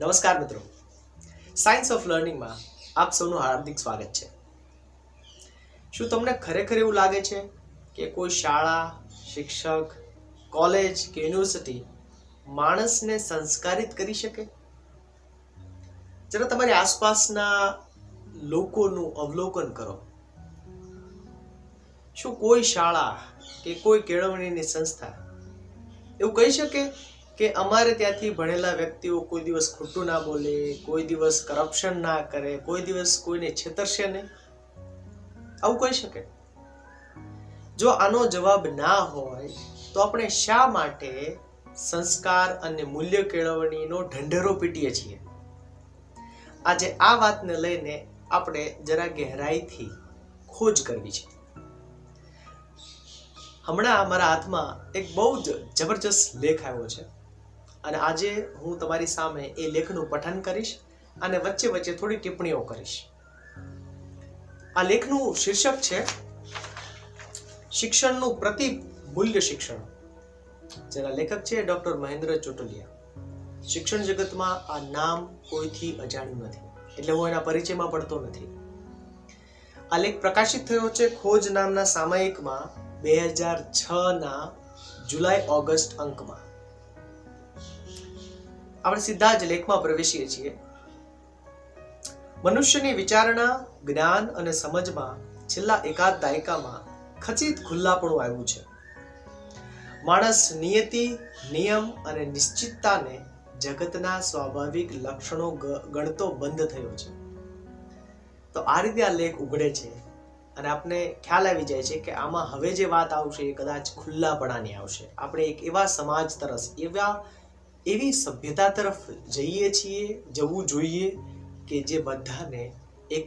નમસ્કાર મિત્રો, science of લર્નિંગમાં આપ સૌનું હાર્દિક સ્વાગત છે. શું તમને ખરેખર એવું લાગે છે કે કોઈ શાળા, શિક્ષક, કોલેજ કે યુનિવર્સિટી માણસને સંસ્કારિત કરી શકે? જરા તમારી આસપાસના લોકોનું અવલોકન કરો. શું કોઈ શાળા કે કોઈ કેળવણીની સંસ્થા એવું કહી શકે કે અમારે ત્યાંથી ભણેલા વ્યક્તિઓ કોઈ દિવસ ખોટું ના બોલે, કોઈ દિવસ કરપ્શન ના કરે, કોઈ દિવસ કોઈને છેતરશે નહીં? આવું કહી શકે? જો આનો જવાબ ના હોય તો આપણે શા માટે સંસ્કાર અને મૂલ્ય કેળવણીનો ઢંઢેરો પીટીએ છીએ? આજે આ વાતને લઈને આપણે જરા ગહેરાઈથી ખોજ કરવી છે. હમણાં અમારા હાથમાં એક બહુ જ જબરજસ્ત લેખ આવ્યો છે અને આજે હું તમારી સામે એ લેખનું પઠન કરીશ અને વચ્ચે વચ્ચે થોડી ટિપ્પણીઓ કરીશ. આ લેખનું શીર્ષક છે શિક્ષણનું પ્રતિમૂલ્ય શિક્ષણ. જેના લેખક છે ડોક્ટર મહેન્દ્ર ચોટલિયા. શિક્ષણ જગતમાં આ નામ કોઈથી અજાણ્યું નથી, એટલે હું એના પરિચયમાં પડતો નથી. આ લેખ પ્રકાશિત થયો છે ખોજ નામના સામયિકમાં 2006 જુલાઈ-ઓગસ્ટ અંકમાં. આપણે સીધા જ લેખમાં પ્રવેશીએ છીએ. મનુષ્યની વિચારણા, જ્ઞાન અને સમજમાં છેલ્લા એકાદ દાયકામાં ખચિત ખુલ્લાપણું આવ્યું છે. માણસ નિયતિ, નિયમ અને નિશ્ચિતતાને જગતના સ્વાભાવિક લક્ષણો ગણતો બંધ થયો છે. તો આ રીતે આ લેખ ઉઘડે છે અને આપને ખ્યાલ આવી જાય છે કે આમાં હવે જે વાત આવશે એ કદાચ ખુલ્લાપણાની આવશે. આપણે એક એવા સમાજ તરફ, એવી સભ્યતા તરફ જઈએ છીએ, જવું જોઈએ કે જે બધાને એક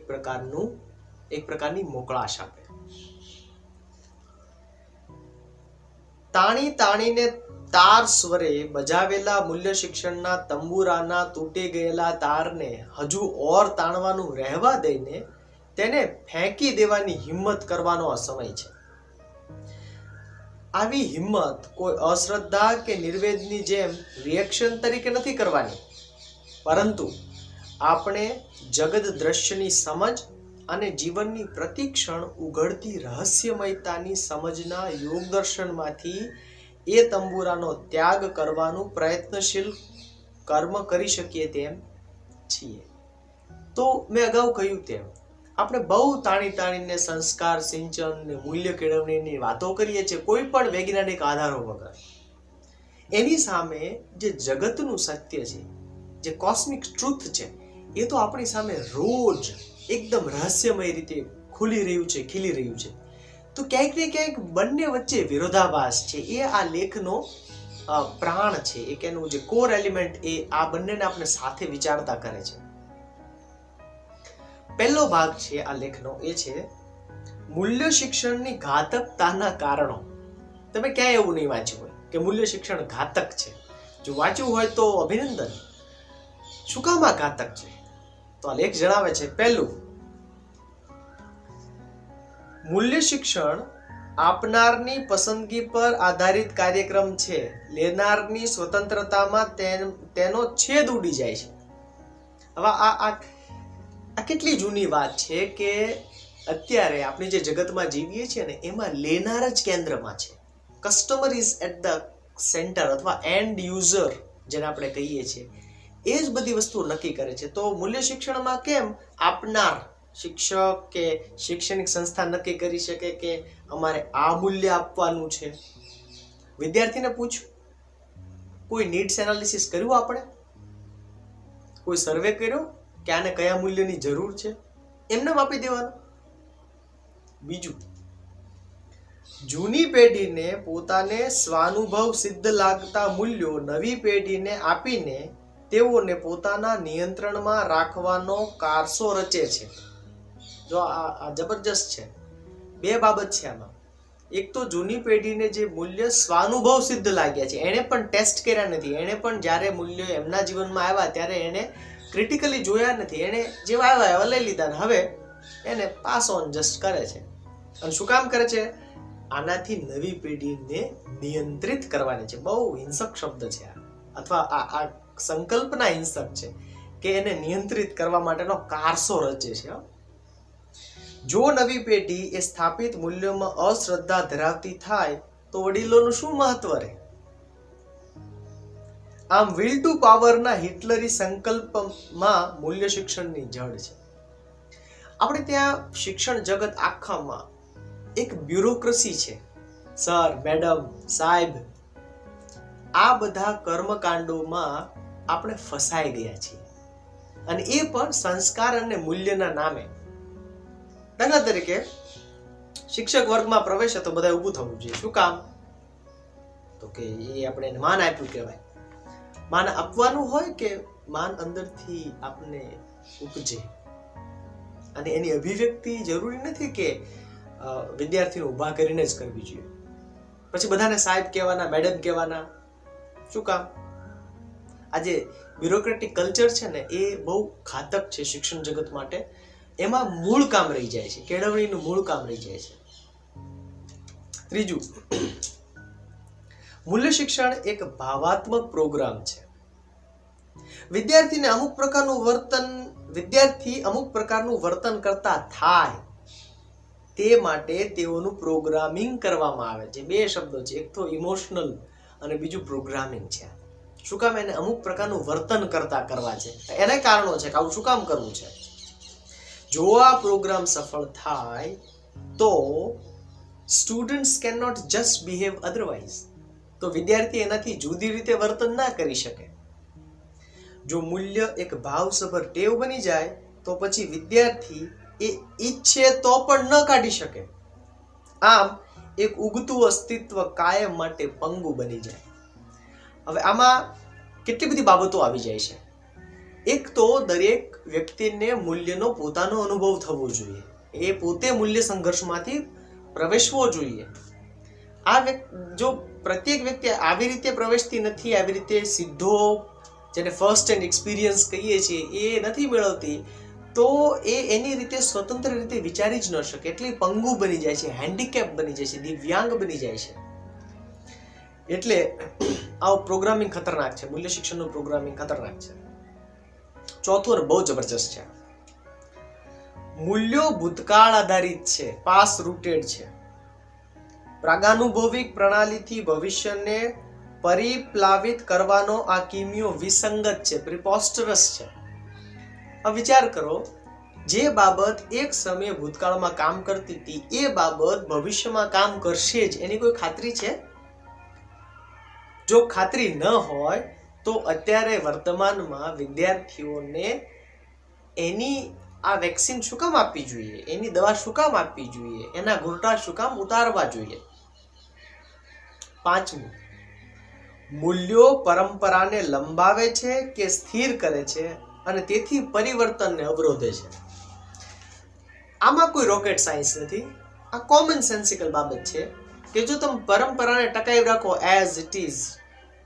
પ્રકારની મોકળાશ આપે. તાણી તાણીને તાર સ્વરે બજાવેલા મૂલ્ય શિક્ષણના તંબુરાના તૂટી ગયેલા તારને હજુ ઓર તાણવાનું રહેવા દઈને તેને ફેંકી દેવાની હિંમત કરવાનો આ સમય છે. આવી હિંમત કોઈ અશ્રદ્ધા કે નિર્વેદની જેમ રિએક્શન તરીકે નથી કરવાની, પરંતુ આપણે જગત દ્રશ્યની સમજ અને જીવનની પ્રતિક્ષણ ઉઘડતી રહસ્યમયતાની સમજના યોગ દર્શનમાંથી એ તંબુરાનો ત્યાગ કરવાનું પ્રયત્નશીલ કર્મ કરી શકીએ તેમ છીએ. તો મેં અગાઉ કહ્યું તેમ આપણે બહુ તાણીને સંસ્કાર સિંચન ને મૂલ્ય કેળવણીની વાતો કરીએ છીએ કોઈ પણ વૈજ્ઞાનિક આધારો વગર. એની સામે જે જગતનું સત્ય છે, જે કોસ્મિક ટ્રુથ છે, એ તો આપણી સામે રોજ એકદમ રહસ્યમય રીતે ખીલી રહ્યું છે. તો ક્યાંક ને ક્યાંક બંને વચ્ચે વિરોધાભાસ છે. એ આ લેખનો પ્રાણ છે. એક એનું જે કોર એલિમેન્ટ એ આ બંનેને આપણે સાથે વિચારતા કરે છે. પહેલો ભાગ છે આ લેખનો, એ છે મૂલ્ય શિક્ષણની ઘાતકતાના કારણો. તમે ક્યાંય એવું નહીં વાંચ્યું હોય કે મૂલ્ય શિક્ષણ ઘાતક છે. જો વાંચ્યું હોય તો અભિનંદન. શું કામ આ ઘાતક છે? તો આ લેખ જણાવે છે. પહેલું, મૂલ્ય શિક્ષણ આપનારની પસંદગી પર આધારિત કાર્યક્રમ છે. લેનારની સ્વતંત્રતામાં તેનો છેદ ઉડી જાય છે. હવે આ કેટલી જૂની વાત છે કે અત્યારે આપણે જે જગતમાં જીવીએ છીએ ને એમાં લેનાર જ કેન્દ્રમાં છે. Customer is at the centre, અથવા એન્ડ યુઝર જેને આપણે કહીએ છીએ, એ જ બધી વસ્તુઓ નક્કી કરે છે. તો મૂલ્ય શિક્ષણમાં કેમ આપનાર શિક્ષક કે શૈક્ષણિક સંસ્થા નક્કી કરી શકે કે અમારે આ મૂલ્ય આપવાનું છે? વિદ્યાર્થીને પૂછ, કોઈ નીડ્સ એનાલિસિસ કર્યું? આપણે કોઈ સર્વે કર્યો કે આને કયા મૂલ્યની જરૂર છે? એમને આપી દેવાનું. બીજું, જૂની પેઢીને પોતાને સ્વાનુભવ સિદ્ધ લાગતા મૂલ્યો નવી પેઢીને આપીને તેઓને પોતાના નિયંત્રણમાં રાખવાનો કારસો રચે છે. જો આ જબરજસ્ત છે. બે બાબત છે આમાં. એક તો જૂની પેઢીને જે મૂલ્ય સ્વાનુભવ સિદ્ધ લાગ્યા છે, એણે પણ ટેસ્ટ કર્યા નથી, એણે પણ જ્યારે મૂલ્યો એમના જીવનમાં આવ્યા ત્યારે એણે ક્રિટિકલી જોયા નથી, એણે જેવા આવ્યા એવા લઈ લીધા ને હવે એને પાસ ઓન જસ્ટ કરે છે. અને શું કામ કરે છે? આનાથી નવી પેઢીને નિયંત્રિત કરવાની છે. બહુ હિંસક શબ્દ છે આ, અથવા આ સંકલ્પના હિંસક છે કે એને નિયંત્રિત કરવા માટેનો કારસો રચે છે. જો નવી પેઢી એ સ્થાપિત મૂલ્યોમાં અશ્રદ્ધા ધરાવતી થાય તો વડીલોનું શું મહત્વ રહે? આમ વિલ ટુ પાવરના હિટલરી સંકલ્પમાં મૂલ્ય શિક્ષણની જડ છે. આપણે ત્યાં શિક્ષણ જગત આખામાં એક બ્યુરોક્રસી છે. સર, મેડમ, સાહેબ, આ બધા કર્મકાંડોમાં આપણે ફસાઈ ગયા છીએ, અને એ પણ સંસ્કાર અને મૂલ્યના નામે. દાખલા તરીકે શિક્ષક વર્ગમાં પ્રવેશે તો બધા ઊભું થવું જોઈએ. શું કામ? તો કે એ આપણે એને માન આપ્યું કહેવાય. માન આપવાનું હોય કે માન અંદરથી આપને ઉપજે, અને એની અભિવ્યક્તિ જરૂરી નથી કે વિદ્યાર્થીને ઊભા કરીને જ કરવી જોઈએ. પછી બધાને સાહેબ કહેવાના, મેડમ કહેવાના. શું કામ? આજે બ્યુરોક્રેટિક કલ્ચર છે ને, એ બહુ ઘાતક છે શિક્ષણ જગત માટે. એમાં મૂળ કામ રહી જાય છે, કેળવણીનું મૂળ કામ રહી જાય છે. ત્રીજું, મૂલ્ય શિક્ષણ એક ભાવાત્મક પ્રોગ્રામ છે. વિદ્યાર્થી અમુક પ્રકારનું વર્તન કરતા થાય તે માટે તેઓનું પ્રોગ્રામિંગ કરવામાં આવે છે. બે શબ્દો છે, એક તો ઇમોશનલ અને બીજું પ્રોગ્રામિંગ છે. શું કામ? એને અમુક પ્રકારનું વર્તન કરતા કરવા છે. એના કારણો છે કે આવું શું કામ કરવું છે. જો આ પ્રોગ્રામ સફળ થાય તો students can not just behave otherwise, તો વિદ્યાર્થી એનાથી જુદી રીતે વર્તન ના કરી શકે. જો મૂલ્ય એક ભાવસભર ટેવ બની જાય તો પછી વિદ્યાર્થી એ ઈચ્છે તો પણ ન કાઢી શકે. આમ એક ઉગતું અસ્તિત્વ કાયમ માટે પંગુ બની જાય. હવે આમાં કેટલી બધી બાબતો આવી જાય છે. એક તો દરેક વ્યક્તિને મૂલ્યનો પોતાનો અનુભવ થવો જોઈએ. એ પોતે મૂલ્ય સંઘર્ષમાંથી પ્રવેશવો જોઈએ. જો પ્રત્યેક વ્યક્તિ આવી રીતે પ્રવેશતી નથી, આવી રીતે સીધો, જેને ફર્સ્ટ હેન્ડ એક્સપિરિયન્સ કહીએ છીએ, એ નથી મેળવતી, તો એ એની રીતે સ્વતંત્ર રીતે વિચારી જ ન શકે. એટલે પંગુ બની જાય છે, હેન્ડીકેપ બની જાય છે, દિવ્યાંગ બની જાય છે. એટલે આવું પ્રોગ્રામિંગ ખતરનાક છે. મૂલ્ય શિક્ષણનું પ્રોગ્રામિંગ ખતરનાક છે. ચોથું બહુ જબરજસ્ત છે. મૂલ્યો ભૂતકાળ આધારિત છે, પાસ રૂટેડ છે. પ્રાગાનુભવિક પ્રણાલીથી ભવિષ્યને પરિપ્લાવિત કરવાનો આ કિમિયો વિસંગત છે, પ્રિપોસ્ટરસ છે. હવે વિચાર કરો, જે બાબત એક સમયે ભૂતકાળમાં કામ કરતી હતી એ બાબત ભવિષ્યમાં કામ કરશે જ, એની કોઈ ખાતરી છે? જો ખાતરી ન હોય તો અત્યારે વર્તમાનમાં વિદ્યાર્થીઓને એની આ વેક્સિન શું કામ આપવી જોઈએ? એની દવા શું કામ આપવી જોઈએ? એના ઘૂંટા શું કામ ઉતારવા જોઈએ? પાંચમું, મૂલ્યો પરંપરાને લંબાવે છે કે સ્થિર કરે છે અને તેથી પરિવર્તનને અવરોધે છે. આમાં કોઈ રોકેટ સાયન્સ નથી. આ કોમન સેન્સિકલ બાબત છે કે જો તમે પરંપરાને ટકાવી રાખો એઝ ઇટ ઇઝ,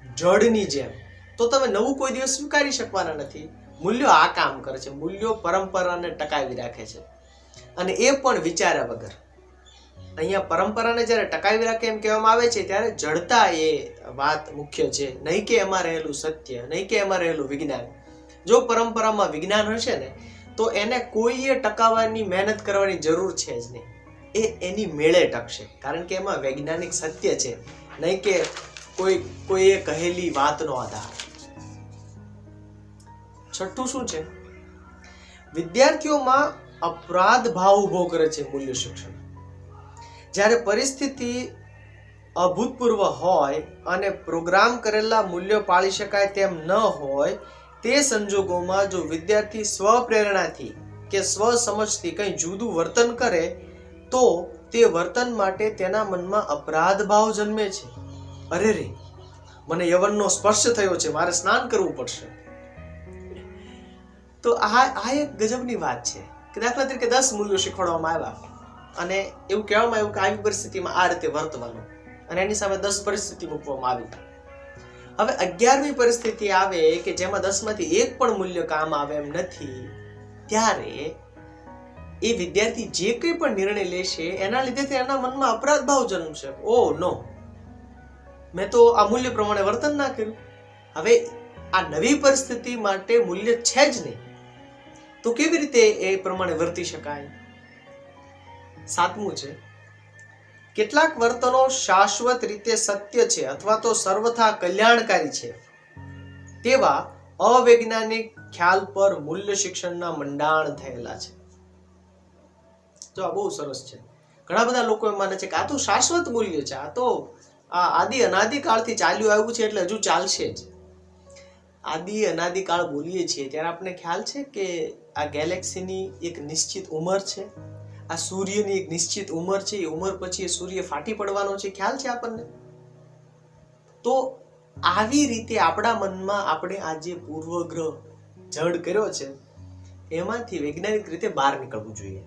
જડની જેમ, તો તમે નવું કોઈ દિવસ સ્વીકારી શકવાના નથી. મૂલ્યો આ કામ કરે છે. મૂલ્યો પરંપરાને ટકાવી રાખે છે, અને એ પણ વિચાર્યા વગર. અહીંયા પરંપરાને જ્યારે ટકાવી રાખે એમ કહેવામાં આવે છે ત્યારે જડતા એ વાત મુખ્ય છે, નહીં કે એમાં રહેલું સત્ય, નહીં કે એમાં રહેલું વિજ્ઞાન. જો પરંપરામાં વિજ્ઞાન હશે ને તો એને કોઈએ ટકાવવાની મહેનત કરવાની જરૂર છે જ નહીં. એ એની મેળે ટકશે, કારણ કે એમાં વૈજ્ઞાનિક સત્ય છે, નહીં કે કોઈએ કહેલી વાતનો આધાર. છઠ્ઠું શું છે? વિદ્યાર્થીઓમાં અપરાધ ભાવ ઉભો કરે છે મૂલ્ય શિક્ષણ. જ્યારે પરિસ્થિતિ અભૂતપૂર્વ હોય અને પ્રોગ્રામ કરેલા મૂલ્યો પાળી શકાય તેમ ન હોય, તે સંજોગોમાં જો વિદ્યાર્થી સ્વપ્રેરણાથી કે સ્વસમજથી કંઈ જુદું વર્તન કરે તો તે વર્તન માટે તેના મનમાં અપરાધ ભાવ જન્મે છે. અરે રે, મને યવનનો સ્પર્શ થયો છે, મારે સ્નાન કરવું પડશે. તો આ એક ગજબની વાત છે કે દાખલા તરીકે 10 મૂલ્યો શીખવાડવામાં આવ્યા અને એવું કહેવામાં આવ્યું કે આવી પરિસ્થિતિમાં આ રીતે વર્તવાનું, અને એની સામે 10 પરિસ્થિતિ મૂકવામાં આવી. હવે 11મી પરિસ્થિતિ આવે કે જેમાં 10માંથી એક પણ મૂલ્ય કામ આવે એમ નથી, ત્યારે એ વિદ્યાર્થી જે કંઈ પણ નિર્ણય લેશે એના લીધે એના મનમાં અપરાધ ભાવ જન્મશે. ઓ નો, મેં તો આ મૂલ્ય પ્રમાણે વર્તન ના કર્યું. હવે આ નવી પરિસ્થિતિ માટે મૂલ્ય છે જ નહીં, તો કેવી રીતે એ પ્રમાણે વર્તી શકાય? સાતમું છે, કેટલાક વર્તનો શાશ્વત રીતે સત્ય છે અથવા તો સર્વથા કલ્યાણકારી છે તેવા અવૈજ્ઞાનિક ખ્યાલ પર મૂલ્ય શિક્ષણના મંડાણ થયેલા છે. જો આ બહુ સરસ છે. ઘણા બધા લોકો એમ માને છે કે આ તો શાશ્વત મૂલ્ય છે, આ તો આદિ અનાદિકાળથી ચાલ્યું આવ્યું છે એટલે હજુ ચાલશે જ. આદિ અનાદિકાળ બોલીએ છીએ ત્યારે આપણે ખ્યાલ છે કે આ ગેલેક્સીની એક નિશ્ચિત ઉંમર છે, આ સૂર્યની એક નિશ્ચિત ઉંમર છે, એ ઉંમર પછી એ સૂર્ય ફાટી પડવાનો છે, ખ્યાલ છે આપણને? તો આવી રીતે આપણા મનમાં આપણે આ જે પૂર્વગ્રહ જડ કર્યો છે એમાંથી વૈજ્ઞાનિક રીતે બહાર નીકળવું જોઈએ.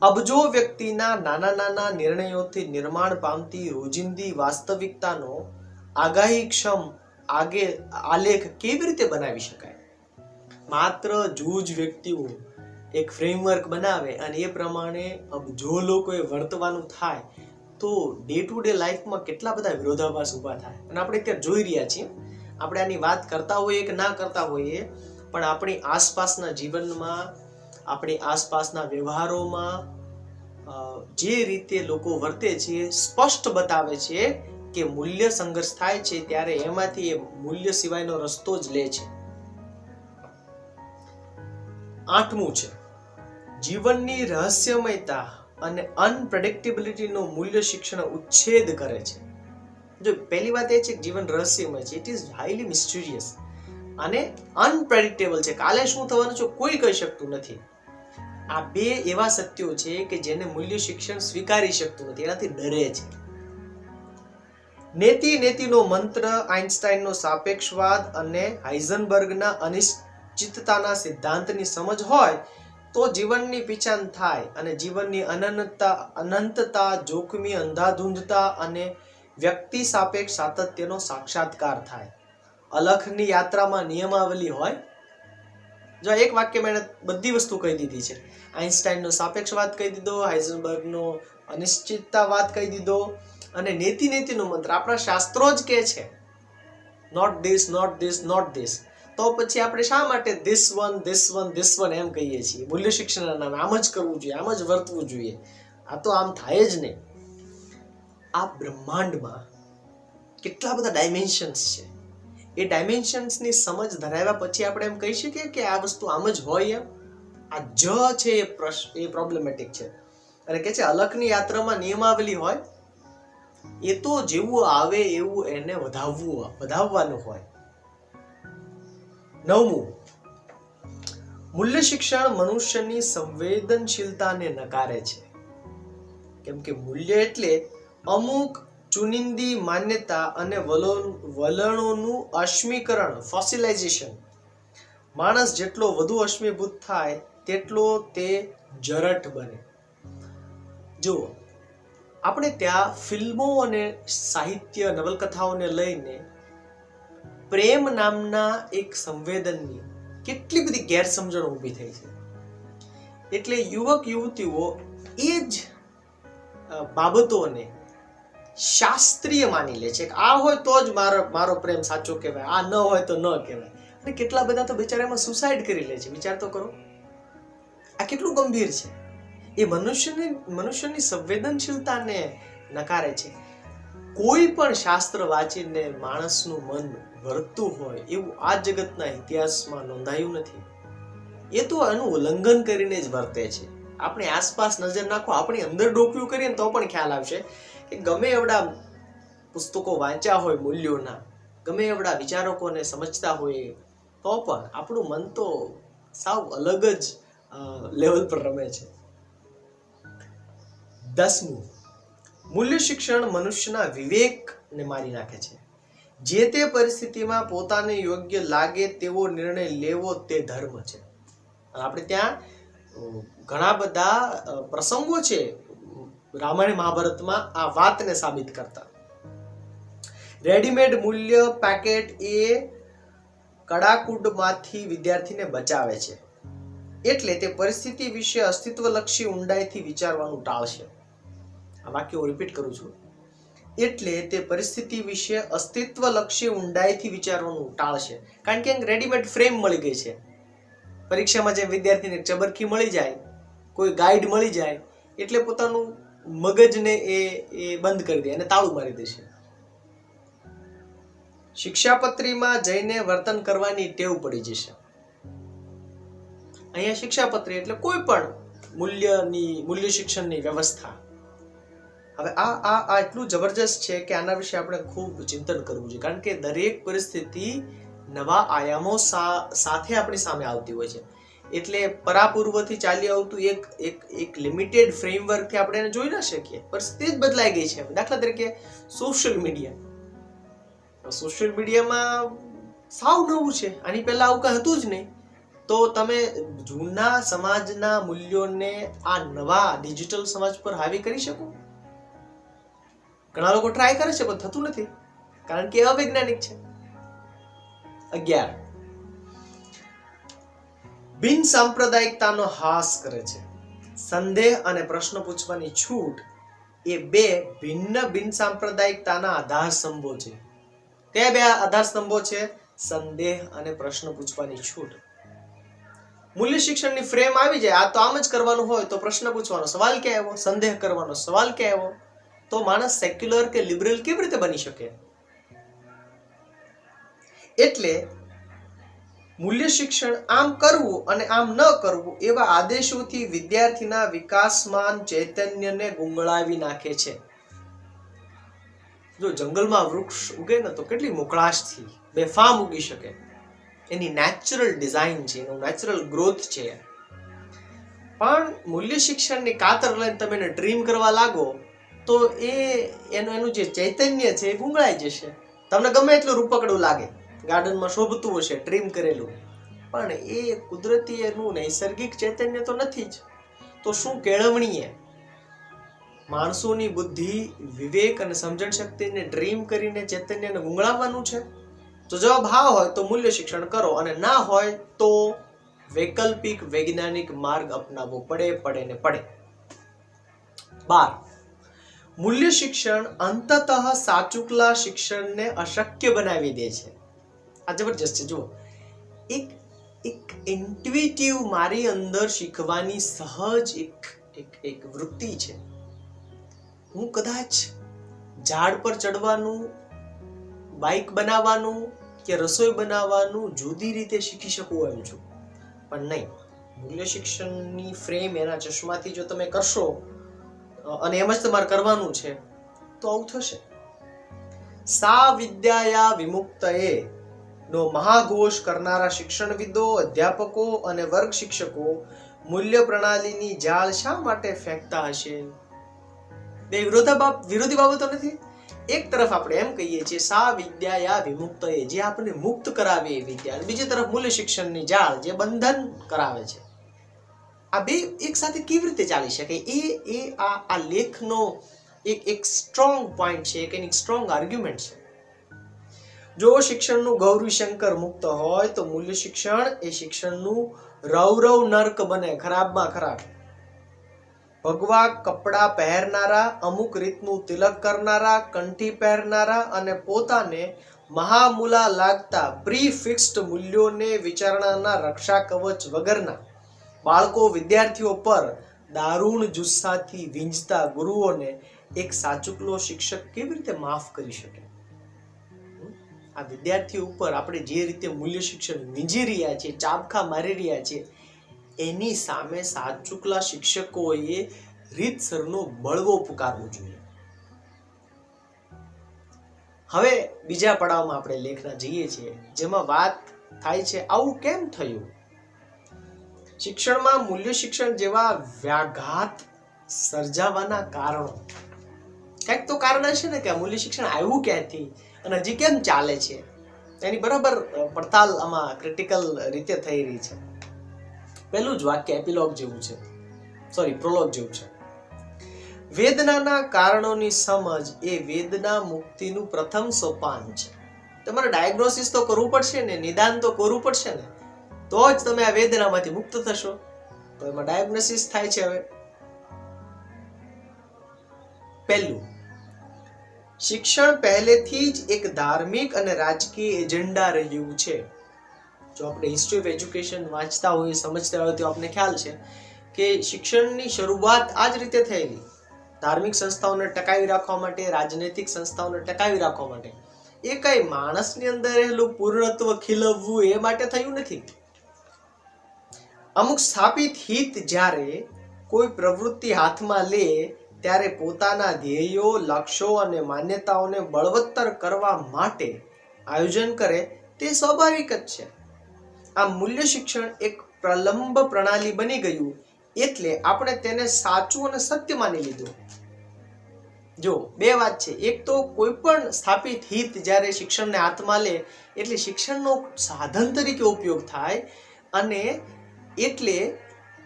અબજો વ્યક્તિના નાના નાના નિર્ણયોથી નિર્માણ પામતી રોજિંદી વાસ્તવિકતાનો આગાહીક્ષમ આલેખ કેવી રીતે બનાવી શકાય? માત્ર જૂજ વ્યક્તિઓ એક ફ્રેમવર્ક બનાવે અને એ પ્રમાણે અબજો લોકોએ વર્તવાનું થાય તો ડે ટુ ડે લાઈફમાં કેટલા બધા વિરોધાભાસ ઊભા થાય. અને આપણે અત્યારે જોઈ રહ્યા છીએ, આપણે આની વાત કરતા હોઈએ કે ના કરતા હોઈએ, પણ આપણી આસપાસના જીવનમાં, આપણી આસપાસના વ્યવહારોમાં જે રીતે લોકો વર્તે છે સ્પષ્ટ બતાવે છે કે મૂલ્ય સંઘર્ષ થાય છે ત્યારે એમાંથી એ મૂલ્ય સિવાયનો રસ્તો જ લે છે. આઠમું છે, જીવનની રહસ્યમયતા અને અનપ્રેડિક્ટેબિલિટીનો મૂલ્ય શિક્ષણ ઉચ્છેદ કરે છે. જો પહેલી વાત એ છે કે જીવન રહસ્યમય છે, ઇટ ઇઝ હાઈલી મિસ્ટીરિયસ અને અનપ્રેડિક્ટેબલ છે. કાલે શું થવાનું છે કોઈ કહી શકતું નથી. આ બે એવા સત્યો છે કે જેને મૂલ્ય શિક્ષણ સ્વીકારી શકતું નથી, એનાથી ડરે છે. નેતિનો મંત્ર, આઇન્સ્ટાઈનનો સાપેક્ષવાદ અને હાઇઝનબર્ગના અનિશ્ચિતતાના સિદ્ધાંતની સમજ હોય તો જીવનની પીછાન થાય અને જીવનની અનંતતા, જોખમી અંધાધૂંધતા અને વ્યક્તિ સાપેક્ષ સાતત્યનો સાક્ષાત્કાર થાય. અલખની યાત્રામાં નિયમાવલી હોય. જો એક વાક્ય મેં બધી વસ્તુ કહી દીધી છે. આઇન્સ્ટાઈનનો સાપેક્ષવાદ કહી દીધો, હાઇઝનબર્ગનો અનિશ્ચિતતાવાદ કહી દીધો અને નેતિનો મંત્ર. આપણા શાસ્ત્રો જ કહે છે not this, not this, not this. તો પછી આપણે શા માટે ધીસ વન એમ કહીએ છીએ? મૂલ્ય શિક્ષણના નામે આમ જ કરવું જોઈએ, આમ જ વર્તવું જોઈએ. આ તો આમ થાય જ નહીં. આ બ્રહ્માંડમાં કેટલા બધા ડાયમેન્શન્સ છે. એ ડાયમેન્શન્સની સમજ ધરાવ્યા પછી આપણે એમ કહી શકીએ કે આ વસ્તુ આમ જ હોય એમ? આ છે એ પ્રોબ્લેમેટિક છે. અને કે છે અલખની યાત્રામાં નિયમાવલી હોય, એ તો જેવું આવે એવું એને વધાવવાનું હોય. નવમું, મૂલ્ય શિક્ષણ મનુષ્યની સંવેદનશીલતાને નકારે છે. કેમ કે મૂલ્ય એટલે અમુક ચુનિંદી માન્યતા અને વલણોનું અશ્મીકરણ, ફોસિલાઇઝેશન. માણસ જેટલો વધુ અશ્મીભૂત થાય તેટલો તે જરઠ બને. જુઓ, આપણે ત્યાં ફિલ્મો અને સાહિત્ય, નવલકથાઓને લઈને પ્રેમ નામના એક સંવેદનની કેટલી બધી ગેરસમજણો ઊભી થઈ છે. એટલે યુવક યુવતીઓ એ જ બાબતોને શાસ્ત્રીય માની લે છે કે આ હોય તો જ મારો પ્રેમ સાચો કહેવાય, આ ન હોય તો ન કહેવાય. અને કેટલા બધા તો બિચારામાં સુસાઇડ કરી લે છે. વિચાર તો કરો, આ કેટલું ગંભીર છે. એ મનુષ્યની સંવેદનશીલતાને નકારે છે. કોઈ પણ શાસ્ત્ર વાંચીને માણસનું મન વળતું હોય એવું આ જગતના ઇતિહાસમાં નોંધાયું નથી. એ તો એનું ઉલ્લંઘન કરીને જ વર્તે છે. આપણી આસપાસ નજર નાખો, આપણી અંદર ડોક્યું કરીએ ને તો પણ ખ્યાલ આવશે કે ગમે એવડા પુસ્તકો વાંચ્યા હોય મૂલ્યોના, ગમે એવડા વિચારકોને સમજતા હોય, તો પણ આપણું મન તો સાવ અલગ જ લેવલ પર રમે છે. 10મું, મૂલ્ય શિક્ષણ મનુષ્યના વિવેકને મારી નાખે છે. જે તે પરિસ્થિતિમાં પોતાને યોગ્ય લાગે તેવો નિર્ણય લેવો તે ધર્મ છે. આપણે ત્યાં ઘણા બધા પ્રસંગો છે રામાયણ મહાભારતમાં આ વાતને સાબિત કરતા. રેડીમેડ મૂલ્ય પેકેટ એ કડાકૂટમાંથી વિદ્યાર્થીને બચાવે છે. એટલે તે પરિસ્થિતિ વિશે અસ્તિત્વલક્ષી ઊંડાઈથી વિચારવાનું ટાળશે. આ વાક્ય હું રિપીટ કરું છું. એટલે તે પરિસ્થિતિ વિશે અસ્તિત્વલક્ષી ઊંડાઈથી વિચારવાનું ટાળશે, કારણ કે રેડીમેડ ફ્રેમ મળી ગઈ છે. પરીક્ષામાં જે વિદ્યાર્થીને ચબરખી મળી જાય, કોઈ ગાઈડ મળી જાય, એટલે પોતાનું મગજને એ બંધ કરી દે અને તાળું મારી દેશે. શિક્ષાપત્રીમાં જઈને વર્તન કરવાની ટેવ પડી જશે. અહીંયા શિક્ષાપત્રી એટલે કોઈ પણ મૂલ્ય શિક્ષણની વ્યવસ્થા. હવે આ એટલું જબરજસ્ત છે કે આના વિશે આપણે ખૂબ ચિંતન કરવું જોઈએ, કારણ કે દરેક પરિસ્થિતિ નવા આયામો સાથે આપણી સામે આવતી હોય છે. એટલે પરાપૂર્વથી ચાલી આવતું એક લિમિટેડ ફ્રેમવર્કથી આપણે એને જોઈ ના શકીએ. પરિસ્થિતિ જ બદલાઈ ગઈ છે. દાખલા તરીકે સોશિયલ મીડિયામાં સાવ નવું છે, આની પહેલા આવું કઈ હતું જ નહીં. તો તમે જૂના સમાજના મૂલ્યોને આ નવા ડિજિટલ સમાજ પર હાવી કરી શકો? ઘણા લોકો ટ્રાય કરે છે પણ થતું નથી, કારણ કે અવૈજ્ઞાનિક છે. 11 બિન સાંપ્રદાયિકતાનો હાસ કરે છે. સંદેહ અને પ્રશ્ન પૂછવાની છૂટ એ બે ભિન્ન બિન સાંપ્રદાયિકતાના આધાર સ્તંભો છે. તે બે આધાર સ્તંભો છે સંદેહ અને પ્રશ્ન પૂછવાની છૂટ. મૂલ્ય શિક્ષણની ફ્રેમ આવી જાય, આ તો આમ જ કરવાનું હોય તો પ્રશ્ન પૂછવાનો સવાલ ક્યાં આવ્યો, સંદેહ કરવાનો સવાલ ક્યાં આવ્યો? તો માણસ સેક્યુલર કે લિબરલ કેવી રીતે બની શકે? એટલે મૂલ્ય શિક્ષણ આમ કરવું અને આમ ન કરવું એવા આદેશોથી વિદ્યાર્થીના વિકાસમાન ચૈતન્યને ગુંગળાવી નાખે છે. જો જંગલમાં વૃક્ષ ઉગે ને તો કેટલી મોકળાશથી બેફામ ઉગી શકે. એની નેચરલ ડિઝાઇન છે, એનો નેચરલ ગ્રોથ છે. પણ મૂલ્ય શિક્ષણની કાતર લઈને તમે એને ડ્રીમ કરવા લાગો તો એનું જે ચૈતન્ય છે એ ગુંગળાઈ જશે. તમને ગમે એટલું રૂપકડું લાગે, ગાર્ડનમાં શોભતું હશે ટ્રીમ કરેલું, પણ એ કુદરતી એનું નૈસર્ગિક ચૈતન્ય તો નથી જ. તો શું કેળવણીએ માણસોની બુદ્ધિ, વિવેક અને સમજણ શક્તિને ડ્રીમ કરીને ચૈતન્યને ગુંગળાવવાનું છે? તો જવાબ હા હોય તો મૂલ્ય શિક્ષણ કરો, અને ના હોય તો વૈકલ્પિક વૈજ્ઞાનિક માર્ગ અપનાવવો પડે. 12 મૂલ્ય શિક્ષણ અંતતઃ સાચુકલા શિક્ષણને અશક્ય બનાવી દે છે. આ જબરજસ્ત છે. જુઓ, એક ઇન્ટ્યુઇટિવ મારી અંદર શીખવાની સહજ એક વૃત્તિ છે. હું કદાચ ઝાડ પર ચડવાનું, બાઇક બનાવવાનું કે રસોઈ બનાવવાનું જુદી રીતે શીખી શકું એમ છું, પણ નહીં. મૂલ્ય શિક્ષણની ફ્રેમ એના ચશ્માથી જો તમે કરશો અને એમ જ તમારે કરવાનું છે તો આવું થશે. સા વિદ્યાયા વિમુક્તયે નો મહાઘોષ કરનારા શિક્ષણવિદો, અધ્યાપકો અને વર્ગ શિક્ષકો મૂલ્ય પ્રણાલીની જાળ શા માટે ફેંકતા હશે? બે વિરોધી બાબતો નથી. એક તરફ આપણે એમ કહીએ છીએ સા વિદ્યાયા વિમુક્તયે, જે આપણને મુક્ત કરાવે એ વિદ્યા, બીજી તરફ મૂલ્ય શિક્ષણની જાળ જે બંધન કરાવે છે. આ બે એક સાથે કેવી રીતે ચાલી શકે? આ લેખનો એક સ્ટ્રોંગ પોઈન્ટ છે, એક સ્ટ્રોંગ આર્ગ્યુમેન્ટ છે. જો શિક્ષણનું ગૌરીશંકર મુક્ત હોય તો મૂલ્ય શિક્ષણ એ શિક્ષણનું રૌરવ નર્ક બને, ખરાબમાં ખરાબ. ભગવા કપડા પહેરનારા, અમુક રીતનું તિલક કરનારા, કંઠી પહેરનારા અને પોતાને મહામૂલા લાગતા પ્રીફિક્સ્ડ મૂલ્યોને વિચારણાના રક્ષા કવચ વગરના બાળકો, વિદ્યાર્થીઓ પર દારૂણ જુસ્સાથી વીંજતા ગુરુઓને એક સાચુકલો શિક્ષક કેવી રીતે માફ કરી શકે? આ વિદ્યાર્થીઓ ઉપર આપણે જે રીતે મૂલ્ય શિક્ષણ વીંજી રહ્યા છીએ, ચાબખા મારી રહ્યા છીએ, એની સામે સાચુકલા શિક્ષકોએ રીતસરનો બળવો પુકારવો જોઈએ. હવે બીજા પડાવમાં આપણે લેખના જઈએ છીએ, જેમાં વાત થાય છે આવું કેમ થયું? શિક્ષણમાં મૂલ્ય શિક્ષણ જેવા વ્યાઘાત સર્જાવાના કારણો. કંઈક તો કારણ હશે ને કે આ મૂલ્ય શિક્ષણ આવ્યું ક્યાંથી અને હજી કેમ ચાલે છે, એની બરાબર પડતાલ આમાં ક્રિટિકલ રીતે થઈ રહી છે. પહેલું જ વાક્ય એપિલોગ જેવું છે, પ્રોલોગ જેવું છે. વેદનાના કારણોની સમજ એ વેદના મુક્તિનું પ્રથમ સોપાન છે. તમારે ડાયગ્નોસિસ તો કરવું પડશે ને, નિદાન તો કરવું પડશે ને, તો જ તમે આ વેદનામાંથી મુક્ત થશો. તો એમાં ડાયગ્નોસિસ થાય છે. હવે પહેલું, શિક્ષણ પહેલેથી જ એક ધાર્મિક અને રાજકીય એજન્ડા રહ્યું છે. જો આપણે હિસ્ટ્રી ઓફ એજ્યુકેશન વાંચતા હોય, સમજતા હોય તો આપણે ખ્યાલ છે કે શિક્ષણની શરૂઆત આ જ રીતે થયેલી. ધાર્મિક સંસ્થાઓને ટકાવી રાખવા માટે, રાજનૈતિક સંસ્થાઓને ટકાવી રાખવા માટે. એ કઈ માણસની અંદર રહેલું પૂર્ણત્વ ખીલવવું એ માટે થયું નથી. અમુક સ્થાપિત હિત જ્યારે કોઈ પ્રવૃત્તિ હાથમાં લે ત્યારે પોતાના ધ્યેયો, લક્ષ્યો અને માન્યતાઓને બળવત્તર કરવા માટે આયોજન કરે તે સ્વાભાવિક જ છે. આ મૂલ્ય શિક્ષણ એક પ્રલંબ પ્રણાલી બની ગયું એટલે આપણે તેને સાચું અને સત્ય માની લીધું. જો બે વાત છે. એક તો કોઈ પણ સ્થાપિત હિત જ્યારે શિક્ષણને હાથમાં લે એટલે શિક્ષણનો સાધન તરીકે ઉપયોગ થાય અને એટલે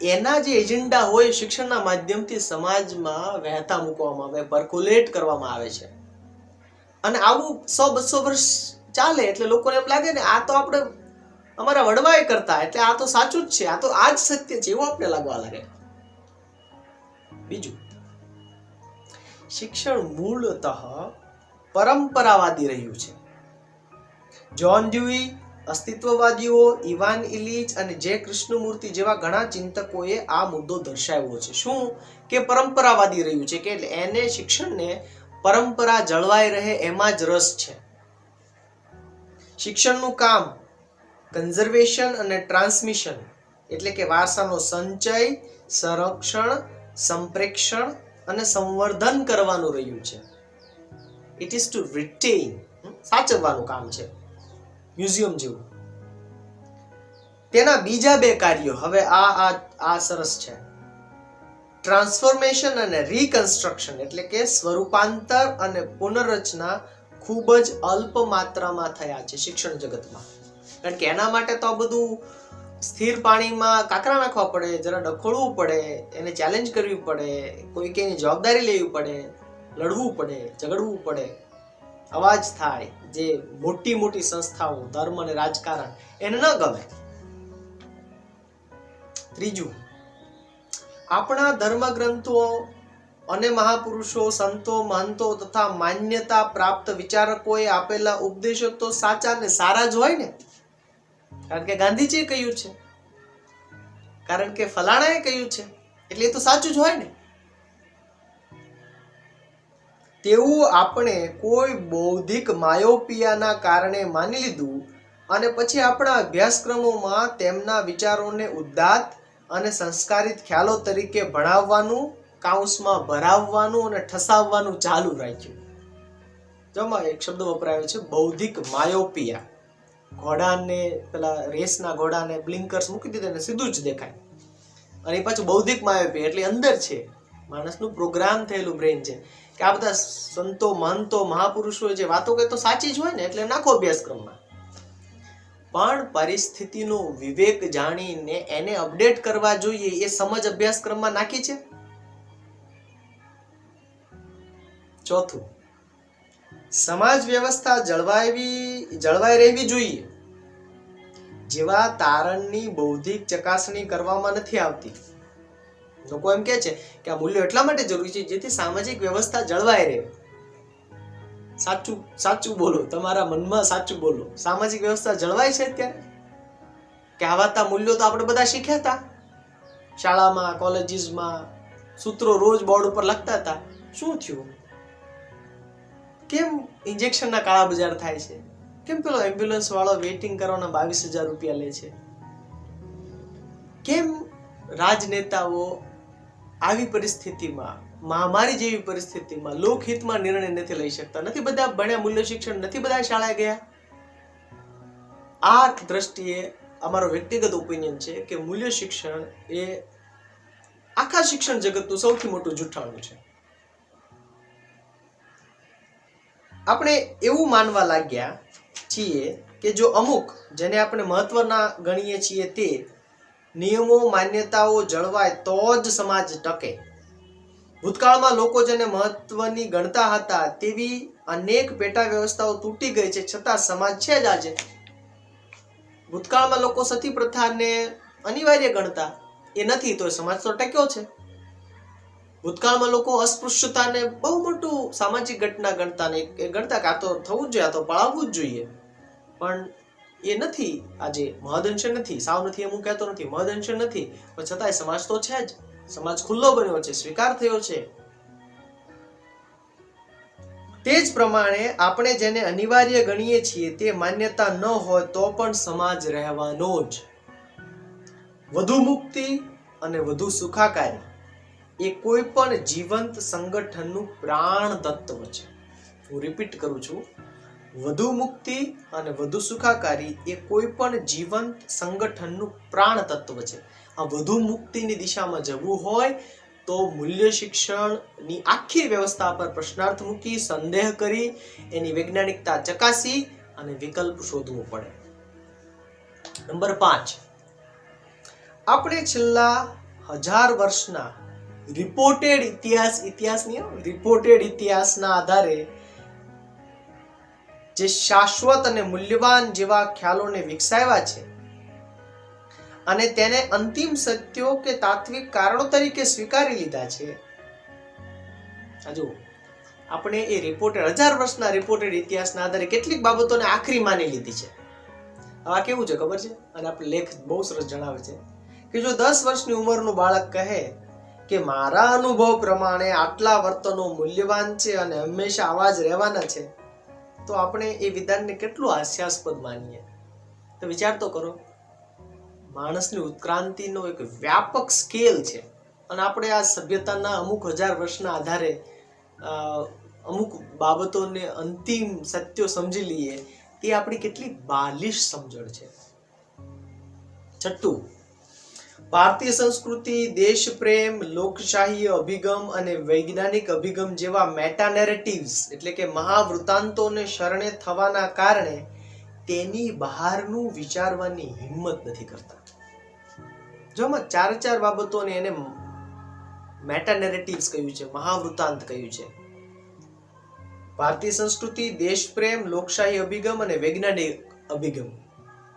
એના જે એજન્ડા હોય શિક્ષણના માધ્યમથી સમાજમાં વહેતા મૂકવામાં આવે, પર્ક્યુલેટ કરવામાં આવે છે. અને આવું 100-200 વર્ષ ચાલે એટલે લોકોને એમ લાગે ને આ તો આપણે અમારા વડવાએ કરતા એટલે આ તો સાચું જ છે, આ તો આ જ સત્ય છે એવું આપણે લાગવા લાગે. બીજું, શિક્ષણ મૂળતઃ પરંપરાવાદી રહ્યું છે. જ્હોન ડ્યુઈ, અસ્તિત્વવાદીઓ, ઇવાન ઇલિચ અને જે કૃષ્ણમૂર્તિ જેવા ઘણા ચિંતકોએ આ મુદ્દો દર્શાવ્યો છે. શું કે પરંપરાવાદી રહ્યું છે કે એને શિક્ષણને પરંપરા જળવાઈ રહે એમાં જ રસ છે. શિક્ષણનું કામ કન્ઝર્વેશન અને ટ્રાન્સમિશન એટલે કે વારસાનો સંચય, સંરક્ષણ, સંપ્રેક્ષણ અને સંવર્ધન કરવાનું રહ્યું છે. ઇટ ઇઝ ટુ રિટેઇન, સાચવવાનું કામ છે, મ્યુઝિયમ જેવું. તેના બીજા બે કાર્યો હવે આ સરસ છે. ટ્રાન્સફોર્મેશન અને રીકન્સ્ટ્રક્શન એટલે કે સ્વરૂપાંતર અને પુનર્રચના ખૂબ જ અલ્પ માત્રામાં થયા છે શિક્ષણ જગતમાં. કારણ કે એના માટે તો આ બધું સ્થિર પાણીમાં કાંકરા નાખવા પડે, જરા ડખોળવું પડે, એને ચેલેન્જ કરવી પડે, કોઈક એની જવાબદારી લેવી પડે, લડવું પડે, ઝઘડવું પડે, અવાજ થાય. જે મોટી મોટી સંસ્થાઓ, ધર્મ અને રાજકારણ એને ન ગમે. ત્રીજું, આપણા ધર્મગ્રંથો અને મહાપુરુષો, સંતો, મહંતો તથા માન્યતા પ્રાપ્ત વિચારકોએ આપેલા ઉપદેશો તો સાચા ને સારા જ હોય ને. કારણ કે ગાંધીજીએ કહ્યું છે, કારણ કે ફલાણાએ કહ્યું છે એટલે એ તો સાચું જ હોય ને. તેવું આપણે કોઈ બૌદ્ધિક માયોપિયાના કારણે માની લીધું અને પછી આપણા અભ્યાસક્રમોમાં તેમના વિચારોને ઉદ્દાત અને સંસ્કારિત ખ્યાલો તરીકે ભણાવવાનું, કાઉન્સમાં ભરાવવાનું અને ઠસાવવાનું ચાલુ રાખ્યું. જોમાં એક શબ્દ વપરાયો છે, બૌદ્ધિક માયોપિયા. ઘોડાને, પેલા રેસના ઘોડાને બ્લિંકર્સ મૂકી દીધા ને સીધું જ દેખાય. અને એ પાછું બૌદ્ધિક માયોપિયા એટલે અંદર છે, માણસનું પ્રોગ્રામ થયેલું બ્રેન છે કે આ બધા સંતો, મહંતો, મહાપુરુષો જે વાતો કહે તો સાચી જ હોય ને એટલે નાખો અભ્યાસક્રમમાં. પણ પરિસ્થિતિનો વિવેક જાણીને એને અપડેટ કરવા જોઈએ એ સમજ અભ્યાસક્રમમાં નાખી છે. ચોથું, સમાજ વ્યવસ્થા જળવાઈ રહેવી જોઈએ જેવા તારણની બૌદ્ધિક ચકાસણી કરવામાં નથી આવતી. લોકો એમ કહે છે કે આ મૂલ્યો એટલા માટે જરૂરી છે જેથી સામાજિક વ્યવસ્થા જળવાઈ રહે. સાચું સાચું બોલો, તમારા મનમાં સાચું બોલો. સામાજિક વ્યવસ્થા જળવાય છે અત્યારે? કહેવાતા મૂલ્યો તો આપણે બધા શીખ્યા હતા શાળામાં, કોલેજીસમાં, સૂત્રો રોજ બોર્ડ ઉપર લખતા હતા. શું થયું? કેમ ઇન્જેક્શનના કાળા બજાર થાય છે? કેમ પેલો એમ્બ્યુલન્સ વાળો વેઇટિંગ કરવાના 22,000 રૂપિયા લે છે? કેમ રાજનેતાઓ આવી પરિસ્થિતિમાં, મહામારી જેવી પરિસ્થિતિમાં લોકહિતમાં નિર્ણય નથી લઈ શકતા? નથી બધા ભણ્યા મૂલ્ય શિક્ષણ, નથી બધા શાળાએ ગયા? આ દ્રષ્ટિએ અમારો વ્યક્તિગત ઓપિનિયન છે કે મૂલ્ય શિક્ષણ એ આખા શિક્ષણ જગતનું સૌથી મોટું જૂઠાણું છે. આપણે એવું માનવા લાગ્યા છીએ કે જો અમુક, જેને આપણે મહત્વના ગણીએ છીએ, તે નિયમો, માન્યતાઓ જળવાય તો જ સમાજ ટકે. ભૂતકાળમાં લોકો જેને મહત્વની ગણતા હતા તેવી અનેક પેટા વ્યવસ્થાઓ તૂટી ગઈ છે, છતાં સમાજ છે જ આજે. ભૂતકાળમાં લોકો સતી પ્રથાને અનિવાર્ય ગણતા, એ નથી તો સમાજ તો ટક્યો છે. ભૂતકાળમાં લોકો અસ્પૃશ્યતાને બહુ મોટું સામાજિક ઘટના ગણતા ને એ ગણતા કે આ તો થવું જ જોઈએ, આ તો પળાવવું જ જોઈએ, પણ એ નથી. આજે મહદઅંશે નથી, સાવ નથી એમ હું કહેતો નથી, મહદઅંશે નથી, પણ છતાંય સમાજ તો છે જ. સમાજ ખુલ્લો બન્યો છે, સ્વીકાર થયો છે. તે જ પ્રમાણે આપણે જેને અનિવાર્ય ગણીએ છીએ તે માન્યતા ન હોય તો પણ સમાજ રહેવાનો જ. વધુ મુક્તિ અને વધુ સુખાકારી એ કોઈ પણ જીવંત સંગઠનનું પ્રાણ તત્વ છે. હું રિપીટ કરું છું, વધુ મુક્તિ અને વધુ સુખાકારી એ કોઈ પણ જીવંત સંગઠનનું પ્રાણ તત્વ છે. આ વધુ મુક્તિની દિશામાં જવું હોય તો મૂલ્ય શિક્ષણની આખી વ્યવસ્થા પર પ્રશ્નાર્થ મૂકી, સંદેહ કરી, એની વૈજ્ઞાનિકતા ચકાસી અને વિકલ્પ શોધવું પડે. નંબર 5, આપણે છેલ્લા 1000 વર્ષના રિપોર્ટેડ ઇતિહાસના આધારે જે શાશ્વત અને મૂલ્યવાન જેવા ખ્યાલોને વિકસાવ્યા છે અને તેને અંતિમ સત્યો કે તાત્વિક કારણો તરીકે સ્વીકારી લીધા છે. હજુ આપણે એ 1000 વર્ષના રિપોર્ટેડ ઇતિહાસના આધારે કેટલીક બાબતોને આખરી માની લીધી છે. આ કેવું છે ખબર છે? અને આપણે લેખ બહુ સરસ જણાવે છે કે જો 10 વર્ષની ઉંમરનું બાળક કહે કે મારા અનુભવ પ્રમાણે આટલા વર્તનો મૂલ્યવાન છે અને હંમેશા આવા જ રહેવાના છે, તો આપણે એ વિધાનને કેટલું હાસ્યાસ્પદ માનીએ. તો વિચાર તો કરો, માણસની ઉત્ક્રાંતિનો એક વ્યાપક સ્કેલ છે અને આપણે આ સભ્યતાના અમુક 1000 વર્ષના આધારે અમુક બાબતોને અંતિમ સત્યો સમજી લઈએ, એ આપણી કેટલી બાલિશ સમજણ છે. 6, ભારતીય સંસ્કૃતિ, દેશ પ્રેમ, લોકશાહી અભિગમ અને વૈજ્ઞાનિક અભિગમ જેવા મેટા નેરેટિવ્સ એટલે કે મહાવૃત્તાંતોને શરણે થવાના કારણે તેની બહારનું વિચારવાની હિંમત નથી કરતા. જો આમાં 4 બાબતોને એને મેટા નેરેટિવ્સ કહ્યું છે, મહાવૃત્તાંત કહ્યું છે. ભારતીય સંસ્કૃતિ, દેશ પ્રેમ, લોકશાહી અભિગમ અને વૈજ્ઞાનિક અભિગમ.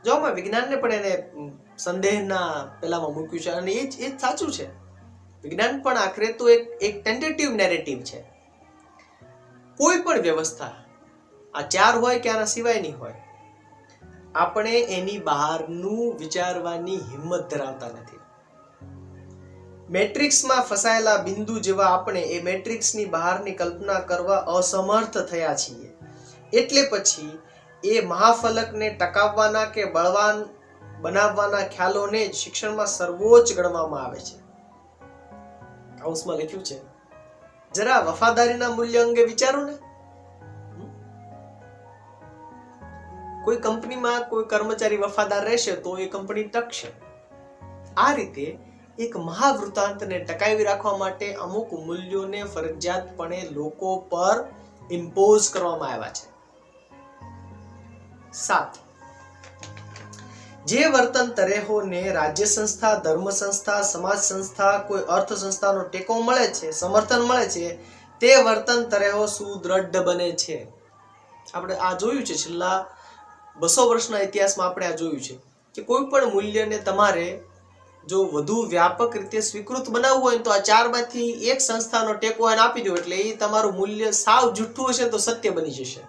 જો આમાં વિજ્ઞાનને પણ એને સંદેહના પેલામાં મૂક્યું છે અને એ જ સાચું છે. વિજ્ઞાન પણ આખરે તો એક ટેન્ટેટિવ નેરેટિવ છે. કોઈ પણ વ્યવસ્થા આ 4 હોય કે આના સિવાયની હોય, આપણે એની બહારનું વિચારવાની હિંમત ધરાવતા નથી. મેટ્રિક્સમાં ફસાયેલા બિંદુ જેવા આપણે એ મેટ્રિક્સની બહારની કલ્પના કરવા અસમર્થ થયા છીએ. એટલે પછી એ મહાફલકને ટકાવવાના કે બળવાન બનાવવાના ખ્યાલોને જ શિક્ષણમાં સર્વોચ્ચ ગણવામાં આવે છે. હાઉસમાં લખ્યું છે, જરા વફાદારીના મૂલ્ય અંગે વિચારો ને. કોઈ કંપનીમાં કોઈ કર્મચારી વફાદાર રહેશે તો એ કંપની ટકશે. આ રીતે એક મહાવૃત્તાંતને ટકાવી રાખવા માટે અમુક મૂલ્યોને ફરજિયાતપણે લોકો પર ઇમ્પોઝ કરવામાં આવ્યા છે. 7, જે વર્તન તરેહોને રાજ્ય સંસ્થા, ધર્મ સંસ્થા, સમાજ સંસ્થા, કોઈ અર્થ સંસ્થાનો ટેકો મળે છે, સમર્થન મળે છે, તે વર્તન તરેહો સુદ્રઢ બને છે. આપણે આ જોયું છે છેલ્લા 200 વર્ષના ઇતિહાસમાં. આપણે આ જોયું છે કે કોઈ પણ મૂલ્યને તમારે જો વધુ વ્યાપક રીતે સ્વીકૃત બનાવવું હોય તો આ 4 માંથી એક સંસ્થાનો ટેકો એને આપી દો એટલે એ તમારું મૂલ્ય સાવ જૂઠું હશે તો સત્ય બની જશે.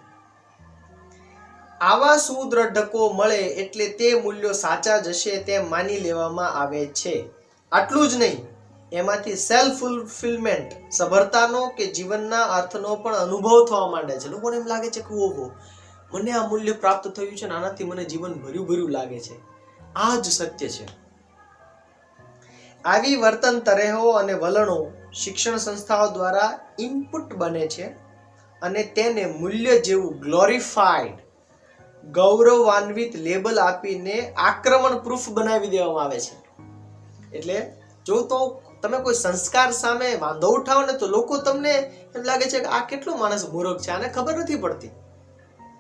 આવા સુદ્રઢકો મળે એટલે તે મૂલ્યો સાચા જ હશે તેમ માની લેવામાં આવે છે. આટલું જ નહીં, એમાંથી સેલ્ફ ફુલફિલમેન્ટ, સભરતાનો કે જીવનના અર્થનો પણ અનુભવ થવા માંડે છે. લોકોને એમ લાગે છે કે ઓહો, મને આ મૂલ્ય પ્રાપ્ત થયું છે ને આનાથી મને જીવન ભર્યું લાગે છે. આ જ સત્ય છે. આવી વર્તન તરેહો અને વલણો શિક્ષણ સંસ્થાઓ દ્વારા ઇનપુટ બને છે અને તેને મૂલ્ય જેવું ગ્લોરીફાઈડ, ગૌરવાન્વિત લેબલ આપીને આક્રમણ પ્રૂફ બનાવી દેવામાં આવે છે. એટલે જો તો તમે કોઈ સંસ્કાર સામે વાંધો ઉઠાવો ને તો લોકો તમને એમ લાગે છે કે આ કેટલો માણસ મૂર્ખ છે, આને ખબર નથી પડતી.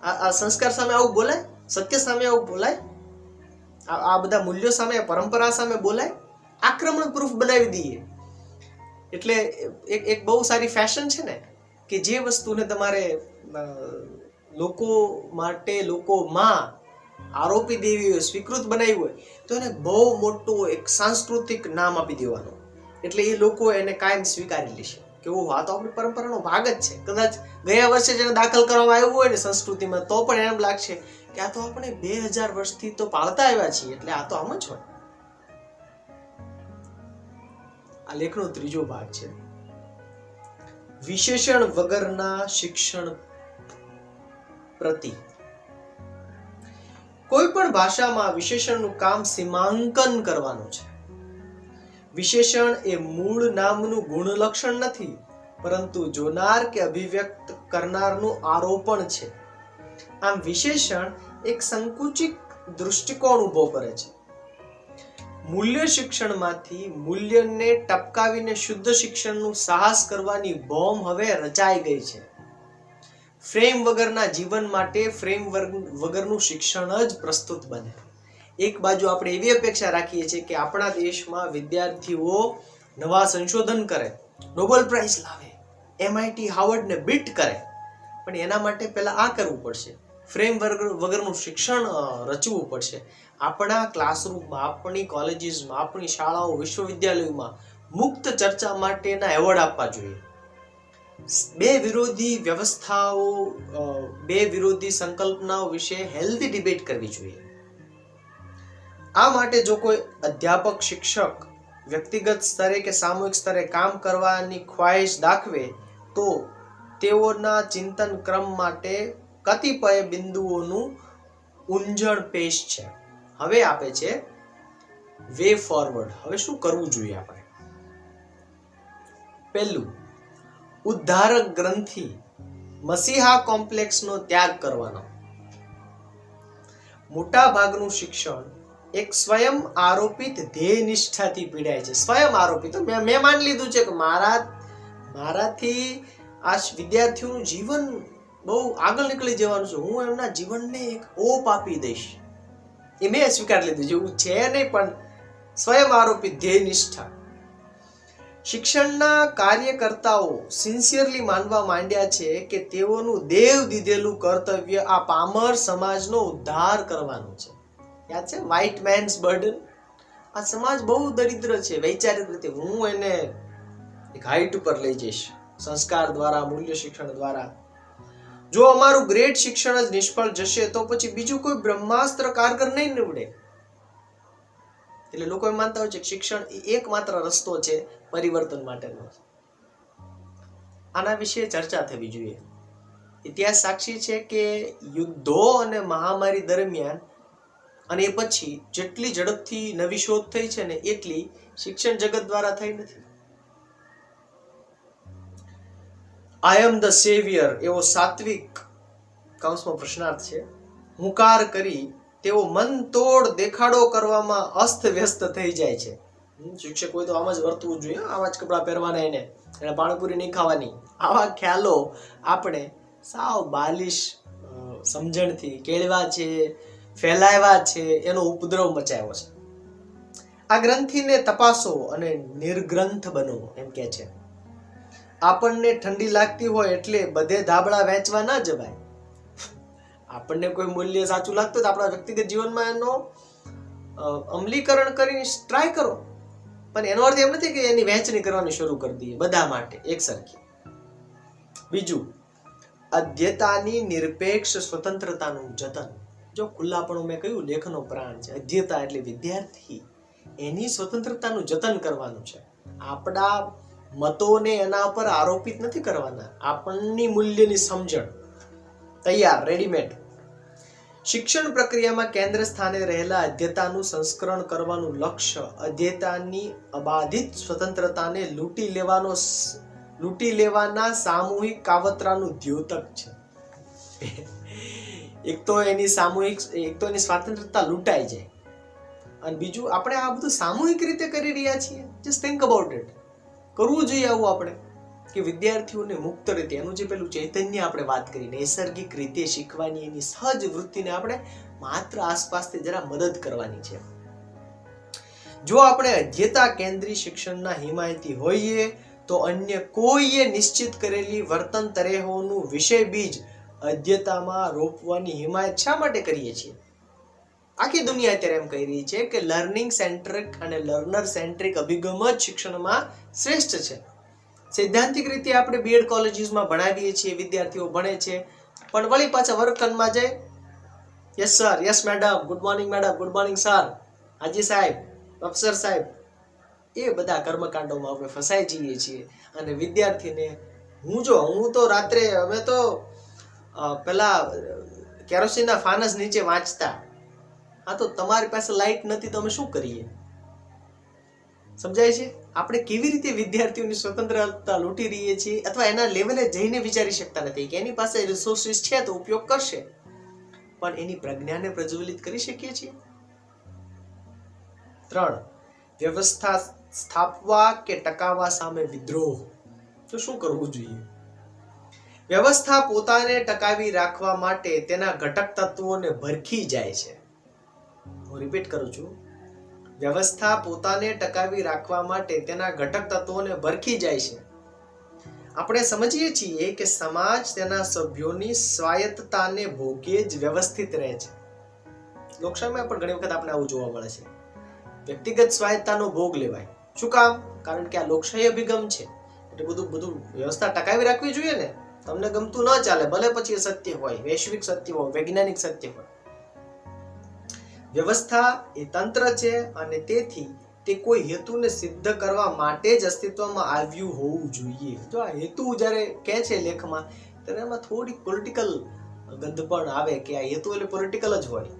આ સંસ્કાર સામે આવું બોલાય, સત્ય સામે આવું બોલાય, આ બધા મૂલ્યો સામે, પરંપરા સામે બોલાય, આક્રમણ પ્રૂફ બનાવી દઈએ. એટલે એક બહુ સારી ફેશન છે ને કે જે વસ્તુને તમારે લોકો માટે, લોકોમાં આરોપી દેવી હોય, સ્વીકૃત બનાવી હોય તો એને બહુ મોટું એક સાંસ્કૃતિક નામ આપી દેવાનું. એટલે એ લોકો એને કાયમ સ્વીકારી લેશે કે ઓહ, આ તો આપણી પરંપરાનો ભાગ જ છે. કદાચ ગયા વર્ષે જેને દાખલ કરવામાં આવ્યું હોય ને સંસ્કૃતિમાં, તો પણ એમ લાગશે કે આ તો આપણે 2000 વર્ષથી તો પાળતા આવ્યા છીએ, એટલે આ તો આમ જ હોય. આ લેખનો ત્રીજો ભાગ છે, વિશેષણ વગરના શિક્ષણ પ્રતિ. કોઈ પણ ભાષામાં વિશેષણનું કામ સીમાંકન કરવાનું છે. વિશેષણ એ મૂળ નામનું ગુણલક્ષણ નથી, પરંતુ જોનાર કે અભિવ્યક્ત કરનારનું આરોપણ છે. આમ વિશેષણ એક સંકુચિત દૃષ્ટિકોણ ઊભો કરે છે. મૂલ્ય શિક્ષણમાંથી મૂલ્યને ટપકાવીને શુદ્ધ શિક્ષણનું સાહસ કરવાની બોમ્બ હવે રચાઈ ગઈ છે. ફ્રેમ વગરના જીવન માટે ફ્રેમ વગરનું શિક્ષણ જ પ્રસ્તુત બને. એક બાજુ આપણે એવી અપેક્ષા રાખીએ છીએ કે આપણા દેશમાં વિદ્યાર્થીઓ નવા સંશોધન કરે, નોબેલ પ્રાઇઝ લાવે, MIT હાર્વર્ડને બીટ કરે, પણ એના માટે પહેલા આ કરવું પડશે, ફ્રેમ વગરનું શિક્ષણ રચવું પડશે. આપણા ક્લાસરૂમમાં, આપણી કોલેજીસમાં, આપણી શાળાઓ, વિશ્વવિદ્યાલયોમાં મુક્ત ચર્ચા માટેના એવોર્ડ આપવા જોઈએ. બે વિરોધી વ્યવસ્થાઓ, બે વિરોધી સંકલ્પનાઓ વિશે હેલ્ધી ડિબેટ કરવી જોઈએ. આ માટે જો કોઈ અધ્યાપક, શિક્ષક વ્યક્તિગત સ્તરે કે સામૂહિક સ્તરે કામ કરવાની ખ્વાહિશ દાખવે તો તેઓના ચિંતન ક્રમ માટે કતિપય બિંદુઓનું ઊંજણ પેશ છે. હવે આપે છે વે ફોરવર્ડ. હવે શું કરવું જોઈએ આપણે? પહેલું, ઉદ્ધારક ગ્રંથિ મસીહા કોમ્પ્લેક્સનો ત્યાગ કરવાનો. મોટા ભાગનું શિક્ષણ એક સ્વયં આરોપિત ધ્યેય નિષ્ઠાથી પીડાય છે. સ્વયં આરોપિત, મેં માની લીધું છે કે મારાથી આ વિદ્યાર્થીઓનું જીવન બહુ આગળ નીકળી જવાનું છે, હું એમના જીવનને એક ઓપ આપી દઈશ, એ મેં સ્વીકાર લીધું. જેવું છે નહીં, પણ સ્વયં આરોપિત ધ્યેય નિષ્ઠા. શિક્ષણના કાર્યકર્તાઓ સિન્સિયરલી માનવા માંડ્યા છે કે તેઓનું દેવ દીધેલું કર્તવ્ય આ પામર સમાજનો ઉદ્ધાર કરવાનું છે. યાદ છે વ્હાઇટ મેન્સ બર્ડન? આ સમાજ બહુ દરિદ્ર છે વૈચારિક રીતે, હું એને એક હાઈટ ઉપર લઈ જઈશ સંસ્કાર દ્વારા, મૂલ્ય શિક્ષણ દ્વારા. જો અમારું ગ્રેટ શિક્ષણ જ નિષ્ફળ જશે તો પછી બીજું કોઈ બ્રહ્માસ્ત્ર કારગર નહીં નીવડે. એટલે લોકો એમ માનતા હોય છે કે શિક્ષણ એ એકમાત્ર રસ્તો છે પરિવર્તન માટેનો. આના વિશે ચર્ચા થવી જોઈએ. ઇતિહાસ સાક્ષી છે કે યુદ્ધો અને મહામારી દરમિયાન અને એ પછી જેટલી ઝડપથી નવી શોધ થઈ છે ને એટલી શિક્ષણ જગત દ્વારા થઈ નથી. આઈ એમ ધ સેવિયર એવો સાત્વિક કૌંસમાં પ્રશ્નાર્થ છે હુંકાર કરી તેઓ મન તોડ દેખાડો કરવામાં અસ્ત વ્યસ્ત થઈ જાય છે. શિક્ષક હોય તો આમ જ વર્તવું જોઈએ, આવા જ કપડાં પહેરવાના, એને પાણીપુરી નહીં ખાવાની, આવા ખ્યાલો આપણે સાવ બાલિશ સમજણથી કેળવા છે, ફેલાવ્યા છે, એનો ઉપદ્રવ મચાવ્યો છે. આ ગ્રંથિને તપાસો અને નિર્ગ્રંથ બનો એમ કે છે. આપણને ઠંડી લાગતી હોય એટલે બધે ધાબળા વેચવા ના જવાય. આપણને કોઈ મૂલ્ય સાચું લાગતું તો આપણા વ્યક્તિગત જીવનમાં એનો અમલીકરણ કરીને ટ્રાય કરો, પણ એનો અર્થ એમ નથી કે એની વહેંચણી કરવાની શરૂ કરી દઈએ બધા માટે એક સરખી. બીજું, અધ્યતાની નિરપેક્ષ સ્વતંત્રતાનું જતન. જો ખુલ્લાપણું મેં કહ્યું લેખનો પ્રાણ છે. અધ્યતા એટલે વિદ્યાર્થી, એની સ્વતંત્રતાનું જતન કરવાનું છે. આપણા મતોને એના પર આરોપિત નથી કરવાના, આપણની મૂલ્યની સમજણ તૈયાર, રેડીમેડ. શિક્ષણ પ્રક્રિયામાં કેન્દ્ર સ્થાને રહેલા અધ્યતાનું સંસ્કરણ કરવાનું લક્ષ્ય અધ્યતાની અબાધિત સ્વતંત્રતાને લૂંટી લેવાના સામૂહિક કાવતરાનું દ્યોતક છે. એક તો એની સ્વતંત્રતા લૂંટાઈ જાય, અને બીજું આપણે આ બધું સામૂહિક રીતે કરી રહ્યા છીએ. Just think about it. કરવું જોઈએ આવું આપણે કે વિદ્યાર્થીઓને મુક્ત રીતે, એનું જે પેલું ચૈતન્ય આપણે વાત કરી, નૈસર્ગિક રીતે શીખવાની એની સહજ વૃત્તિને આપણે માત્ર આસપાસથી જરા મદદ કરવાની છે. જો આપણે અધ્યતા કેન્દ્રી શિક્ષણના હિમાયતી હોઈએ તો અન્ય કોઈએ નિશ્ચિત કરેલી વર્તન તરેહોનું વિષય બીજ અધ્યતામાં રોપવાની હિમાયત શા માટે કરીએ છીએ? આખી દુનિયા અત્યારે એમ કહી રહી છે કે લર્નિંગ સેન્ટ્રિક અને લર્નર સેન્ટ્રિક અભિગમ જ શિક્ષણમાં શ્રેષ્ઠ છે. સૈદ્ધાંતિક રીતે આપણે બીએડ કોલેજીસમાં ભણાવીએ છીએ, વિદ્યાર્થીઓ ભણે છે, પણ વળી પાછા વર્ગખંડમાં જાય, yes sir, yes madam, good morning madam, good morning sir, હાજી સાહેબ, પ્રોફેસર સાહેબ, એ બધા કર્મકાંડોમાં આપણે ફસાઈ જઈએ છીએ. અને વિદ્યાર્થીને હું તો રાત્રે અમે તો પેલા કેરોસીનના ફાનસ નીચે વાંચતા. હા, તો તમારી પાસે લાઈટ નથી તો અમે શું કરીએ? સમજાય છે? આપણે કેવી રીતે વિદ્યાર્થીઓની સ્વતંત્રતા લૂંટી રહીએ છીએ, અથવા એના લેવલે જઈને વિચારી શકતા નથી કે એની પાસે રિસોર્સિસ છે તો ઉપયોગ કરશે, પણ એની પ્રજ્ઞાને પ્રજ્વલિત કરી શકીએ છીએ? 3. વ્યવસ્થા સ્થાપવા કે ટકાવવા સામે વિદ્રોહ. તો શું કરવું જોઈએ? વ્યવસ્થા પોતાને ટકાવી રાખવા માટે તેના ઘટક તત્વોને ભરખી જાય છે. હું રિપીટ કરું છું. વ્યવસ્થા પોતાને ટકાવી રાખવા માટે તેના ઘટક તત્વોને ભરખી જાય છે. આપણે સમજીએ છીએ કે સમાજ તેના સભ્યોની સ્વાયત્તતાને ભોગે જ વ્યવસ્થિત રહે છે. લોકશાહીમાં પણ ઘણી વખત આપણે આવું જોવા મળે છે. વ્યક્તિગત સ્વાયત્તતાનો ભોગ લેવાય. શું કામ? કારણ કે આ લોકશાહી અભિગમ છે. એટલે બધું વ્યવસ્થા ટકાવી રાખવી જોઈએ ને. તમને ગમતું ન ચાલે, ભલે પછી એ સત્ય હોય, વૈશ્વિક સત્ય હોય, વૈજ્ઞાનિક સત્ય હોય. વ્યવસ્થા એ તંત્ર છે અને તેથી તે કોઈ હેતુને સિદ્ધ કરવા માટે જ અસ્તિત્વમાં આવ્યું હોવું જોઈએ. જો આ હેતુ જ્યારે કહે છે લેખમાં, ત્યારે એમાં થોડી પોલિટિકલ ગંધ પણ આવે કે આ હેતુ એટલે પોલિટિકલ જ હોય.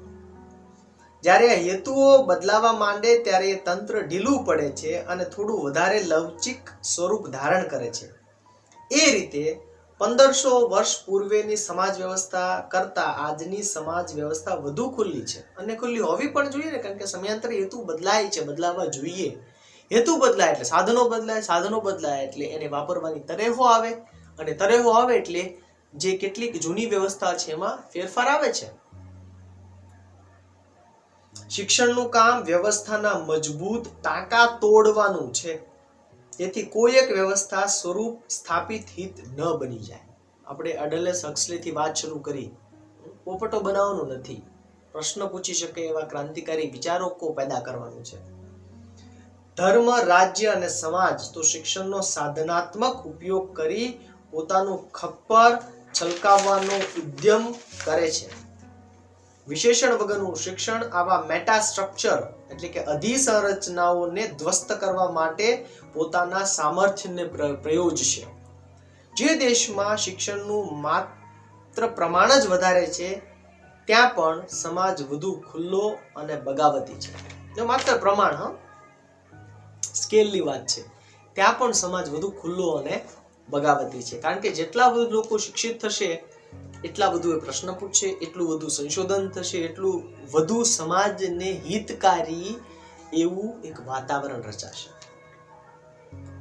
જ્યારે આ હેતુઓ બદલાવા માંડે ત્યારે એ તંત્ર ઢીલું પડે છે અને થોડું વધારે લવચિક સ્વરૂપ ધારણ કરે છે. એ રીતે 1500 વર્ષ પૂર્વેની સમાજ વ્યવસ્થા કરતા આજની સમાજ વ્યવસ્થા વધુ ખુલ્લી છે, અને ખુલ્લી હોવી પણ જોઈએ ને, કારણ કે સમયાંતરે હેતુ બદલાય છે, બદલાવા જોઈએ. હેતુ બદલાય એટલે સાધનો બદલાય, સાધનો બદલાય એટલે એને વાપરવાની તરેહો આવે, અને તરેહો આવે એટલે જે કેટલીક જૂની વ્યવસ્થા છે એમાં ફેરફાર આવે છે. શિક્ષણનું કામ વ્યવસ્થાના મજબૂત ટાંકા તોડવાનું છે, તેથી કોઈ એક વ્યવસ્થા સ્વરૂપ સ્થાપિત હિત ન બની જાય. આપણે અડલેસ હક્સલીથી વાત શરૂ કરી. પોપટો બનાવવાનું નથી, પ્રશ્ન પૂછી શકે એવા ક્રાંતિકારી વિચારકો પેદા કરવાનું છે. ધર્મ, રાજ્ય અને સમાજ તો શિક્ષણનો સાધનાત્મક ઉપયોગ કરી પોતાનું ખપ્પર છલકાવવાનો ઉદ્યમ કરે છે. વિશેષણ વગરનું શિક્ષણ આવા મેટા સ્ટ્રક્ચર એટલે કે અધિસંરચનાઓને ધ્વસ્ત કરવા માટે પોતાના સામર્થ્યને પ્રયોજશે. જે દેશમાં શિક્ષણનું માત્ર પ્રમાણ જ વધારે છે ત્યાં પણ સમાજ વધુ ખુલ્લો અને બગાવતી છે. જો માત્ર પ્રમાણ, સ્કેલની વાત છે, ત્યાં પણ સમાજ વધુ ખુલ્લો અને બગાવતી છે. કારણ કે જેટલા વધુ લોકો શિક્ષિત થશે એટલા બધું એ પ્રશ્ન પૂછશે, એટલું વધુ સંશોધન થશે, એટલું વધુ સમાજને હિતકારી એવું એક વાતાવરણ રચાશે.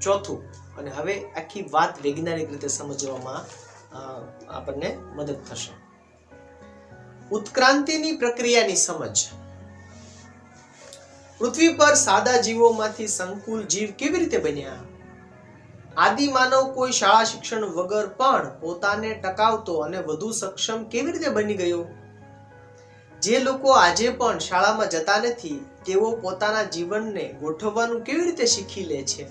4, અને હવે આખી વાત વૈજ્ઞાનિક રીતે સમજવામાં આપણને મદદ થશે. ઉત્ક્રાંતિની પ્રક્રિયાની સમજ. પૃથ્વી પર સાદા જીવોમાંથી સંકુલ જીવ કેવી રીતે બન્યા? આદિ માનવ કોઈ શાળા શિક્ષણ વગર પણ પોતાને ટકાવતો અને વધુ સક્ષમ કેવી રીતે બની ગયો? જે લોકો આજે પણ શાળામાં જતા નથી તેઓ પોતાના જીવનને ગોઠવવાનું કેવી રીતે શીખી લે છે?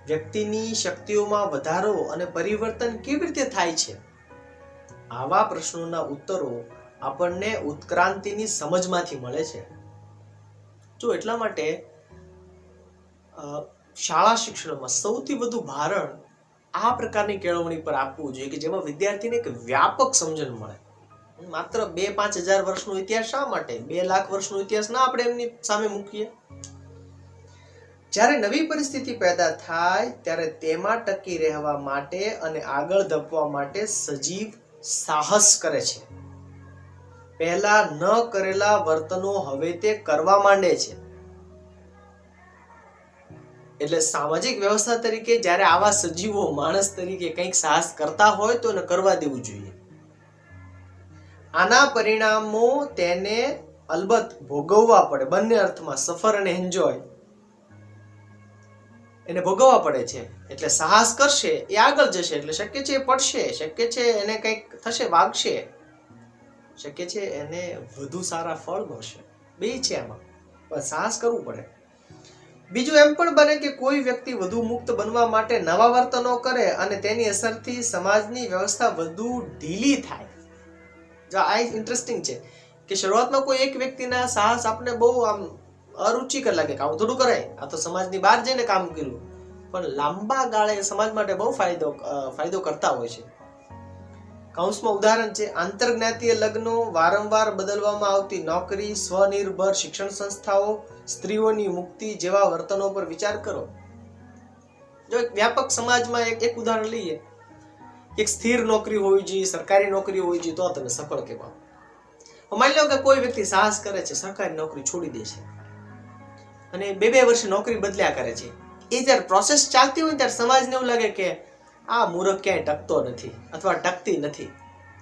વ્યક્તિની શક્તિઓમાં વધારો અને પરિવર્તન કેવી રીતે થાય છે? આવા પ્રશ્નોના ઉત્તરો આપણને ઉત્ક્રાંતિની સમજમાંથી મળે છે. જો એટલા માટે શાળા શિક્ષણમાં સૌથી વધુ ભારણ આ પ્રકારની કેળવણી પર આપવું જોઈએ કે જેમાં વિદ્યાર્થીને એક વ્યાપક સમજણ મળે. માત્ર 2-5 હજાર વર્ષનો ઇતિહાસ શા માટે? 2 લાખ વર્ષનો ઇતિહાસ ના આપણે એમની સામે મૂકીએ? જ્યારે નવી પરિસ્થિતિ પેદા થાય ત્યારે તેમાં ટકી રહેવા માટે અને આગળ ધપવા માટે સજીવ સાહસ કરે છે. પહેલા ન કરેલા વર્તનો હવે તે કરવા માંડે છે. એટલે સામાજિક વ્યવસ્થા તરીકે જ્યારે આવા સજીવો માણસ તરીકે કંઈક સાહસ કરતા હોય તો એને કરવા દેવું જોઈએ. આના પરિણામો તેને અલબત્ત ભોગવવા પડે, બંને અર્થમાં, સફર અને એન્જોય, એને ભોગવવા પડે છે. એટલે સાહસ કરશે એ આગળ જશે, એટલે શક્ય છે એ પડશે, શક્ય છે એને કંઈક થશે, વાગશે, શક્ય છે એને વધુ સારા ફળ મળશે. બે છે આમાં, પણ સાહસ કરવું પડે. બીજું એમ પણ બને કે કોઈ વ્યક્તિ વધુ મુક્ત બનવા માટે નવા વર્તનો કરે અને તેની અસરથી સમાજની વ્યવસ્થા વધુ ઢીલી થાય. જો આ ઇન્ટરેસ્ટિંગ છે કે શરૂઆતમાં કોઈ એક વ્યક્તિના સાહસ આપણે બહુ આમ અરુચિકર લાગે કે આવું થોડું કરાય, આ તો સમાજની બહાર જઈને કામ કર્યું, પણ લાંબા ગાળે સમાજ માટે બહુ ફાયદો કરતા હોય છે. કૌંસમાં ઉદાહરણ છે, આંતરજ્ઞાતીય લગ્નો, વારંવાર બદલવામાં આવતી નોકરી, સ્વનિર્ભર શિક્ષણ સંસ્થાઓ, સ્ત્રીઓની મુક્તિ જેવા વર્તનો પર વિચાર કરો. જો એક વ્યાપક સમાજમાં એક ઉદાહરણ લઈએ, એક સ્થિર નોકરી હોવી જોઈએ, સરકારી નોકરી હોવી જોઈએ, તો તમે સફળ કહેવાય. માની લો કે કોઈ વ્યક્તિ સાહસ કરે છે, સરકારી નોકરી છોડી દે છે અને 2-2 વર્ષ નોકરી બદલ્યા કરે છે. એ જ્યારે પ્રોસેસ ચાલતી હોય ત્યારે સમાજને એવું લાગે કે આ મૂર્ખ ક્યાંય ટકતો નથી અથવા ટકતી નથી.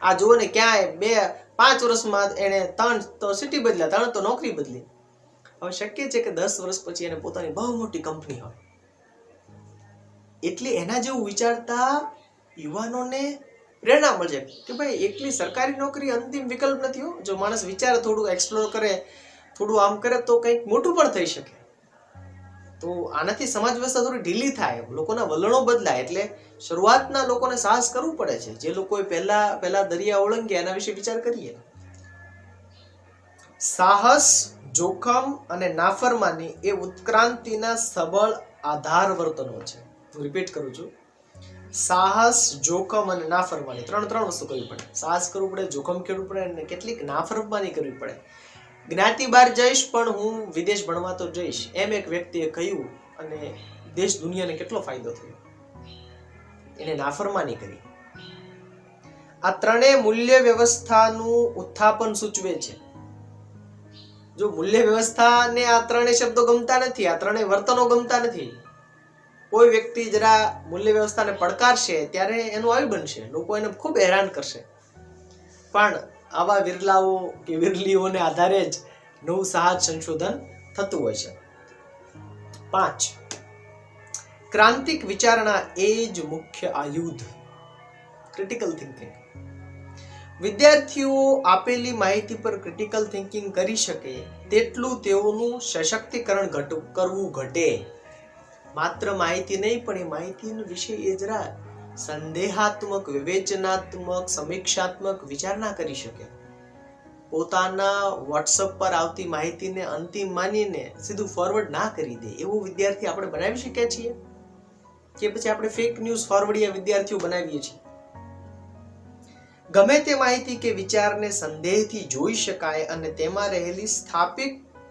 આ જુઓ ને ક્યાંય 2-5 વર્ષમાં એને 3 તો સિટી બદલ્યા, 3 તો નોકરી બદલી. હવે શક્ય છે કે 10 વર્ષ પછી એને પોતાની બહુ મોટી કંપની હોય. એટલે એના જેવું વિચારતા યુવાનોને પ્રેરણા મળશે કે ભાઈ એકલી સરકારી નોકરી અંતિમ વિકલ્પ નથી. જો માણસ વિચારે, થોડું એક્સપ્લોર કરે, થોડું આમ કરે તો કંઈક મોટું પણ થઈ શકે. તો આનાથી સમાજ વ્યવસ્થા થોડી ઢીલી થાય, લોકોના વલણો બદલાય. એટલે શરૂઆતના લોકોને સાહસ કરવું પડે છે. જે લોકોએ પહેલા દરિયા ઓળંગ્યા એના વિશે વિચાર કરીએ. સાહસ, જોખમ અને નાફરમાની એ ઉત્ક્રાંતિના સબળ આધાર વર્તનો છે. હું રિપીટ કરું છું, સાહસ, જોખમ અને નાફરમાની, ત્રણ વસ્તુ કરવી પડે. સાહસ કરવું પડે, જોખમ ખેડવું પડે અને કેટલીક નાફરમાની કરવી પડે. જ્ઞાતિ બહાર જઈશ પણ હું વિદેશ ભણવા તો જઈશ, એમ એક વ્યક્તિએ કહ્યું અને દેશ દુનિયાને કેટલો ફાયદો થયો. એને નાફરમાની કરી. આ ત્રણેય મૂલ્ય વ્યવસ્થાનું ઉત્થાપન સૂચવે છે. જો મૂલ્ય વ્યવસ્થાને આ ત્રણેય શબ્દો ગમતા નથી, આ ત્રણેય વર્તનો ગમતા નથી, કોઈ વ્યક્તિ જરા મૂલ્ય વ્યવસ્થાને પડકારશે ત્યારે એનું આવી બનશે, લોકો એને ખૂબ હેરાન કરશે. પણ આવા વિરલાઓ કે વિરલીઓને આધારે જ નવું સાહસ સંશોધન થતું હોય છે. 5. ક્રાંતિક વિચારણા એ જ મુખ્ય આયુધ. Critical thinking. વિદ્યાર્થીઓ આપેલી માહિતી પર ક્રિટિકલ થિંકિંગ કરી શકે તેટલું તેઓનું સશક્તિકરણ કરવું ઘટે. માત્ર માહિતી નહીં, પણ એ માહિતીનો વિષય એ જરા સંદેહાત્મક, વિવેચનાત્મક, સમીક્ષાત્મક વિચારણા કરી શકે. પોતાના વોટ્સઅપ પર આવતી માહિતીને અંતિમ માનીને સીધું ફોરવર્ડ ના કરી દે એવો વિદ્યાર્થી આપણે બનાવી શકીએ છીએ કે પછી આપણે ફેક ન્યૂઝ ફોરવર્ડિયા વિદ્યાર્થીઓ બનાવીએ છીએ. ગમે તે માહિતી કે વિચારને સંદેહથી જોઈ શકાય અને તેમાં રહેલી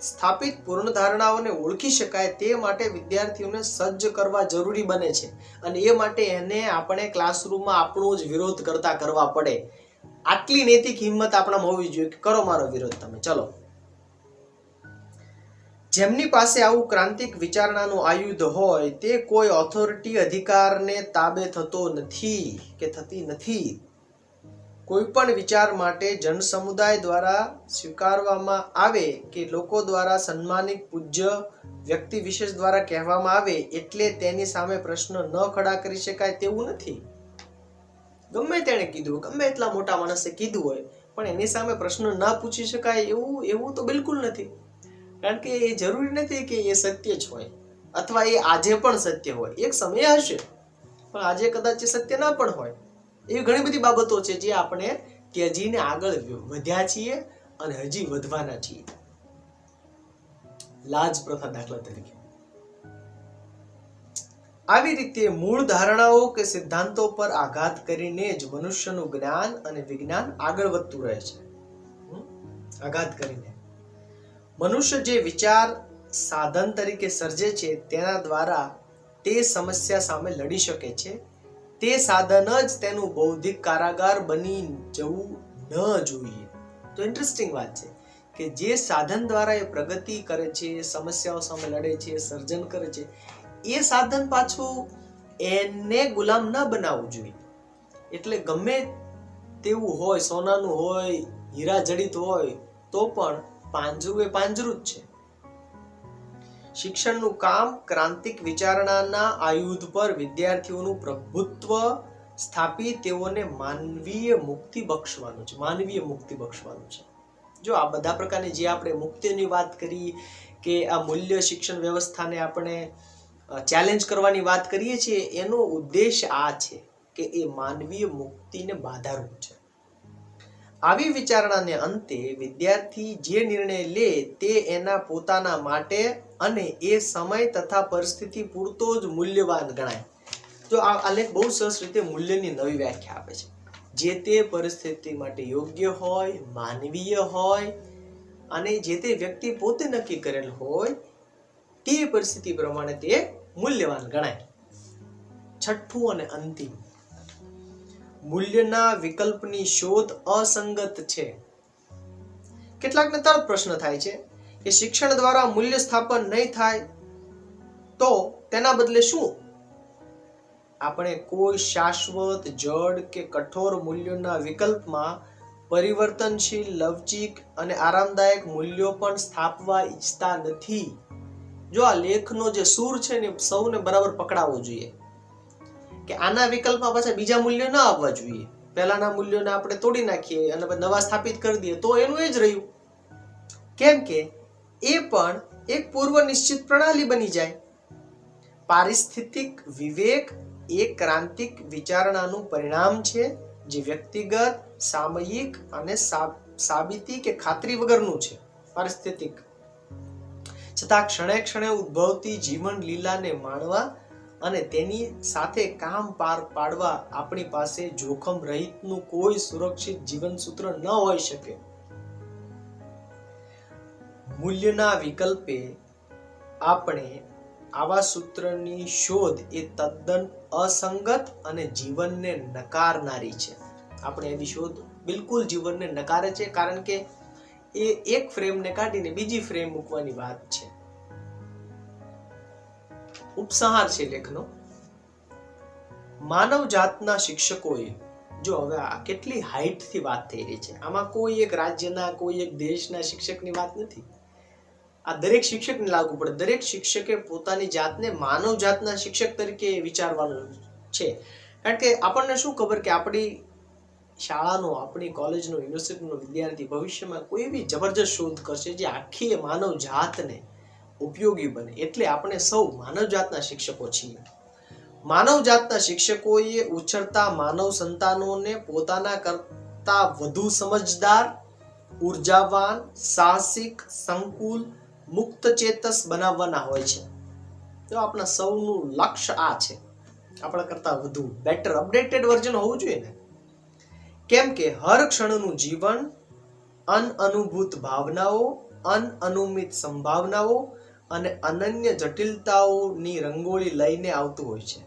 સ્થાપિત પૂર્ણ ધારણાઓને ઓળખી શકાય તે માટે વિદ્યાર્થીઓને સજ્જ કરવા જરૂરી બને છે. અને એ માટે એને આપણે ક્લાસરૂમમાં આપણો જ વિરોધ કરવા પડે. આટલી નૈતિક હિંમત આપણામાં હોવી જોઈએ કે કરો મારો વિરોધ તમે, ચલો. જેમની પાસે આવું ક્રાંતિક વિચારણાનું આયુધ હોય તે કોઈ ઓથોરિટી, અધિકારને તાબે થતો નથી કે થતી નથી. કોઈ પણ વિચાર માટે જનસમુદાય દ્વારા સ્વીકારવામાં આવે કે લોકો દ્વારા સન્માનિત, પૂજ્ય વ્યક્તિ વિશેષ દ્વારા કહેવામાં આવે એટલે તેની સામે પ્રશ્ન ન ખડા કરી શકાય તેવું નથી. ગમે તેણે કીધું, ગમે એટલા મોટા માણસે કીધું હોય, પણ એની સામે પ્રશ્ન ન પૂછી શકાય એવું તો બિલકુલ નથી. કારણ કે એ જરૂરી નથી કે એ સત્ય જ હોય અથવા એ આજે પણ સત્ય હોય. એક સમય હશે પણ આજે કદાચ એ સત્ય ના પણ હોય. એવી ઘણી બધી બાબતો છે જે આપણે ત્યજીને આગળ વધ્યા છીએ અને હજી વધવાના છીએ. લાજ પ્રથા દાખલા તરીકે. આવી રીતે મૂળ ધારણાઓ કે સિદ્ધાંતો પર આઘાત કરીને જ મનુષ્યનું જ્ઞાન અને વિજ્ઞાન આગળ વધતું રહે છે. આઘાત કરીને મનુષ્ય જે વિચાર સાધન તરીકે સર્જે છે તેના દ્વારા તે સમસ્યા સામે લડી શકે છે. તે સાધન જ તેનું બૌદ્ધિક કારાગાર બની જવું ન જોઈએ. તો ઇન્ટરેસ્ટિંગ વાત છે કે જે સાધન દ્વારા એ પ્રગતિ કરે છે, સમસ્યાઓ સામે લડે છે, સર્જન કરે છે, એ સાધન પાછું એને ગુલામ ન બનાવવું જોઈએ. એટલે ગમે તેવું હોય, સોનાનું હોય, હીરા જડિત હોય, તો પણ પાંજરું એ પાંજરું જ છે. શિક્ષણનું કામ ક્રાંતિક વિચારણાના આયુધ પર વિદ્યાર્થીઓનું પ્રભુત્વ સ્થાપી તેઓને માનવીય મુક્તિ બક્ષવાનું છે. માનવીય મુક્તિ બક્ષવાનું છે. જો આ બધા પ્રકારની જે આપણે મુક્તિની વાત કરી કે આ મૂલ્ય શિક્ષણ વ્યવસ્થાને આપણે ચેલેન્જ કરવાની વાત કરીએ છીએ, એનો ઉદ્દેશ આ છે કે એ માનવીય મુક્તિને બાધારૂપ છે. આવી વિચારણાને અંતે વિદ્યાર્થી જે નિર્ણય લે તે એના પોતાના માટે અને એ સમય તથા પરિસ્થિતિ પૂરતો જ મૂલ્યવાન ગણાય. તો આ લેખ બહુ સરસ રીતે મૂલ્યની નવી વ્યાખ્યા આપે છે. જે તે પરિસ્થિતિ માટે યોગ્ય હોય, માનવીય હોય અને જે તે વ્યક્તિ પોતે નક્કી કરેલ હોય તે પરિસ્થિતિ પ્રમાણે તે મૂલ્યવાન ગણાય. છઠ્ઠું અને અંતિમ, મૂલ્યના વિકલ્પની શોધ અસંગત છે. કેટલાકને તરત પ્રશ્ન થાય છે કે શિક્ષણ દ્વારા મૂલ્ય સ્થાપન નહીં થાય તો તેના બદલે શું? આપણે કોઈ શાશ્વત, જડ કે કઠોર મૂલ્યોના વિકલ્પમાં પરિવર્તનશીલ, લવચીક અને આરામદાયક મૂલ્યો પણ સ્થાપવા ઈચ્છતા નથી. જો આ લેખનો જે સૂર છે ને સૌને બરાબર પકડાવવો જોઈએ કે આના વિકલ્પમાં પાછા બીજા મૂલ્યો ન આવવા જોઈએ. પહેલાના મૂલ્યોને આપણે તોડી નાખીએ અને નવા સ્થાપિત કરી દઈએ તો એનું એ જ રહ્યું. કેમ કે એ પણ એક પૂર્વ નિશ્ચિત પ્રણાલી બની જાય. પારિસ્થિતિક વિવેક એ ક્રાંતિક વિચારણાનું પરિણામ છે જે વ્યક્તિગત, સામયિક અને સાબિતી કે ખાતરી વગરનું છે. પારિસ્થિતિક છતાં ક્ષણે ક્ષણે ઉદ્ભવતી જીવન લીલાને માણવા અને તેની સાથે કામ પાર પાડવા આપણી પાસે જોખમ રહિતનું કોઈ સુરક્ષિત જીવન સૂત્ર ન હોઈ શકે. મૂલ્યના વિકલ્પે આપણે આવા સૂત્રની શોધ એ તદ્દન અસંગત અને જીવનને નકારનારી છે. આપણે એવી શોધ બિલકુલ જીવનને નકારે છે, કારણ કે એ એક ફ્રેમને કાઢીને બીજી ફ્રેમ મૂકવાની વાત છે. ઉપસંહાર છે લેખનો. માનવ જાતના શિક્ષકોએ, જો હવે આ કેટલી હાઈટથી વાત થઈ રહી છે, આમાં કોઈ એક રાજ્યના, કોઈ એક દેશના શિક્ષકની વાત નથી. આ દરેક શિક્ષકને લાગુ પડે. દરેક શિક્ષકે પોતાની જાતને માનવ જાતના શિક્ષક તરીકે વિચારવાનું છે. કારણ કે આપણને શું ખબર કે આપણી શાળાનો, આપણી કોલેજનો, યુનિવર્સિટીનો વિદ્યાર્થી ભવિષ્યમાં કોઈ એવી જબરજસ્ત શોધ કરશે જે આખી માનવ જાતને ઉપયોગી બને. એટલે આપણે સૌ માનવ જાતના શિક્ષકો છીએ. માનવ જાતના શિક્ષકોએ ઉછળતા માનવ સંતાનોને પોતાના કરતા વધુ સમજદાર, ઉર્જાવાન, સાહસિક, સંકુલ, મુક્ત ચેતસ બનાવવાના હોય છે. તો આપણા સૌનું લક્ષ્ય આ છે. આપણા કરતા વધુ બેટર, અપડેટેડ વર્ઝન હોવું જોઈએ ને. કેમ કે હર ક્ષણનું જીવન અનઅનુભૂત ભાવનાઓ, અનઅનુમિત સંભાવનાઓ અને અનન્ય જટિલતાઓની રંગોળી લઈને આવતું હોય છે.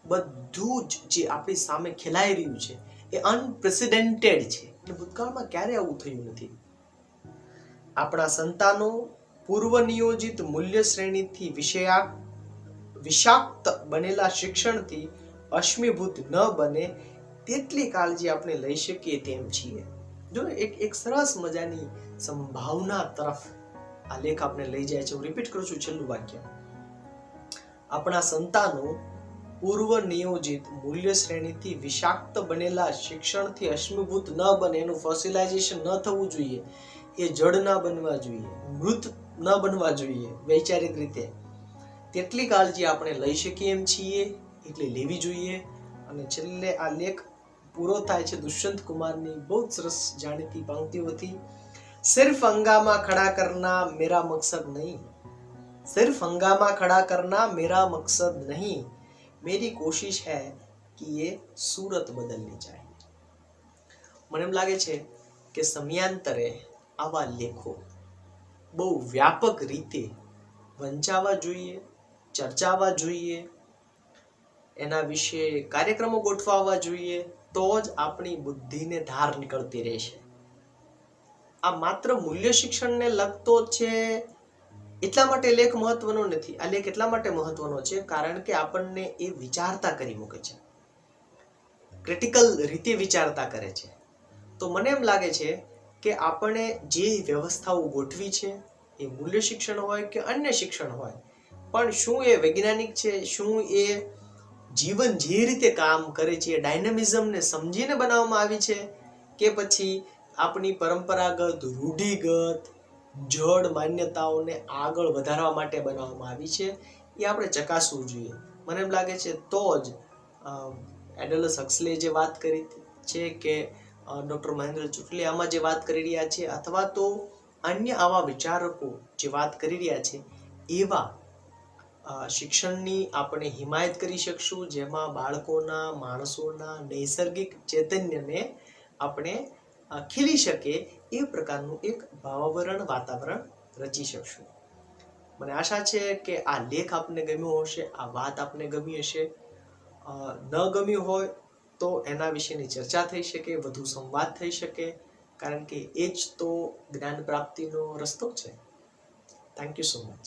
બધું જ જે આપણી સામે ખેલાઈ રહ્યું છે એ અનપ્રેસિડેન્ટેડ છે. ભૂતકાળમાં ક્યારે આવું થયું નથી. આપણા સંતાનો પૂર્વ નિયોજિત મૂલ્ય શ્રેણીથી વિષાક્ત બનેલા શિક્ષણથી અશ્મીભૂત ન બને તેટલી કાળજી આપણે લઈ શકીએ તેમ છીએ. જો એક સરસ મજાની સંભાવના તરફ આ લેખ આપણે લઈ જાય છે. હું રિપીટ કરું છું છેલ્લું વાક્ય. આપણા સંતાનો પૂર્વ નિયોજિત મૂલ્ય શ્રેણીથી વિષાક્ત બનેલા શિક્ષણથી અશ્મીભૂત ન બને, એનું ફોસિલાઇઝેશન ન થવું જોઈએ, એ જડ ના બનવા જોઈએ, મૃત ન બનવા જોઈએ વૈચારિક રીતે, તેટલી કાળજી આપણે લઈ શકીએ એમ છીએ, એટલે લેવી જોઈએ. અને છેલ્લે આ લેખ પૂરો થાય છે દુષ્યંત કુમારની બહુ સરસ જાણીતી પંક્તિઓથી. સિર્ફ હંગાमा खड़ा करना मेरा मकसद नहीं, सिर्फ हंगामा खड़ा करना मेरा मकसद नहीं, मेरी कोशिश है कि ये सूरत बदलनी चाहिए. મને એમ લાગે છે કે સમયાંતરે આવા લેખો બહુ વ્યાપક રીતે વંચાવા જોઈએ, ચર્ચાવા જોઈએ, એના વિશે કાર્યક્રમો ગોઠવાવા જોઈએ. તો જ આપણી બુદ્ધિને ધાર નીકળતી રહેશે. આ માત્ર મૂલ્ય શિક્ષણને લગતો છે એટલા માટે લેખ મહત્વનો નથી. આ લેખ એટલા માટે મહત્વનો છે કારણ કે આપણને એ વિચારતા કરી મૂકે છે, ક્રિટિકલ રીતે વિચારતા કરે છે. તો મને એમ લાગે છે કે આપણે જે વ્યવસ્થાઓ ગોઠવી છે, એ મૂલ્ય શિક્ષણ હોય કે અન્ય શિક્ષણ હોય, પણ શું એ વૈજ્ઞાનિક છે, શું એ જીવન જે રીતે કામ કરે છે એ ડાયનેમિઝમને સમજીને બનાવવામાં આવી છે કે પછી આપણી પરંપરાગત રૂઢિગત જડ માન્યતાઓને આગળ વધારવા માટે બનાવવામાં આવી છે એ આપણે ચકાસવું જોઈએ. મને એમ લાગે છે તો જ એડલસ હક્સલે જે વાત કરી છે કે ડૉક્ટર મહેન્દ્ર ચુટલે આમાં જે વાત કરી રહ્યા છે અથવા તો અન્ય આવા વિચારકો જે વાત કરી રહ્યા છે એવા શિક્ષણની આપણે હિમાયત કરી શકશું, જેમાં બાળકોના માણસોના નૈસર્ગિક ચૈતન્યને આપણે ખીલી શકે એ પ્રકારનું એક ભાવાવરણ વાતાવરણ રચી શકશું. મને આશા છે કે આ લેખ આપને ગમ્યો હશે, આ વાત આપને ગમી હશે. ન ગમ્યું હોય તો એના વિશેની ચર્ચા થઈ શકે, વધુ સંવાદ થઈ શકે, કારણ કે એ જ તો જ્ઞાન પ્રાપ્તિનો રસ્તો છે. Thank you so much.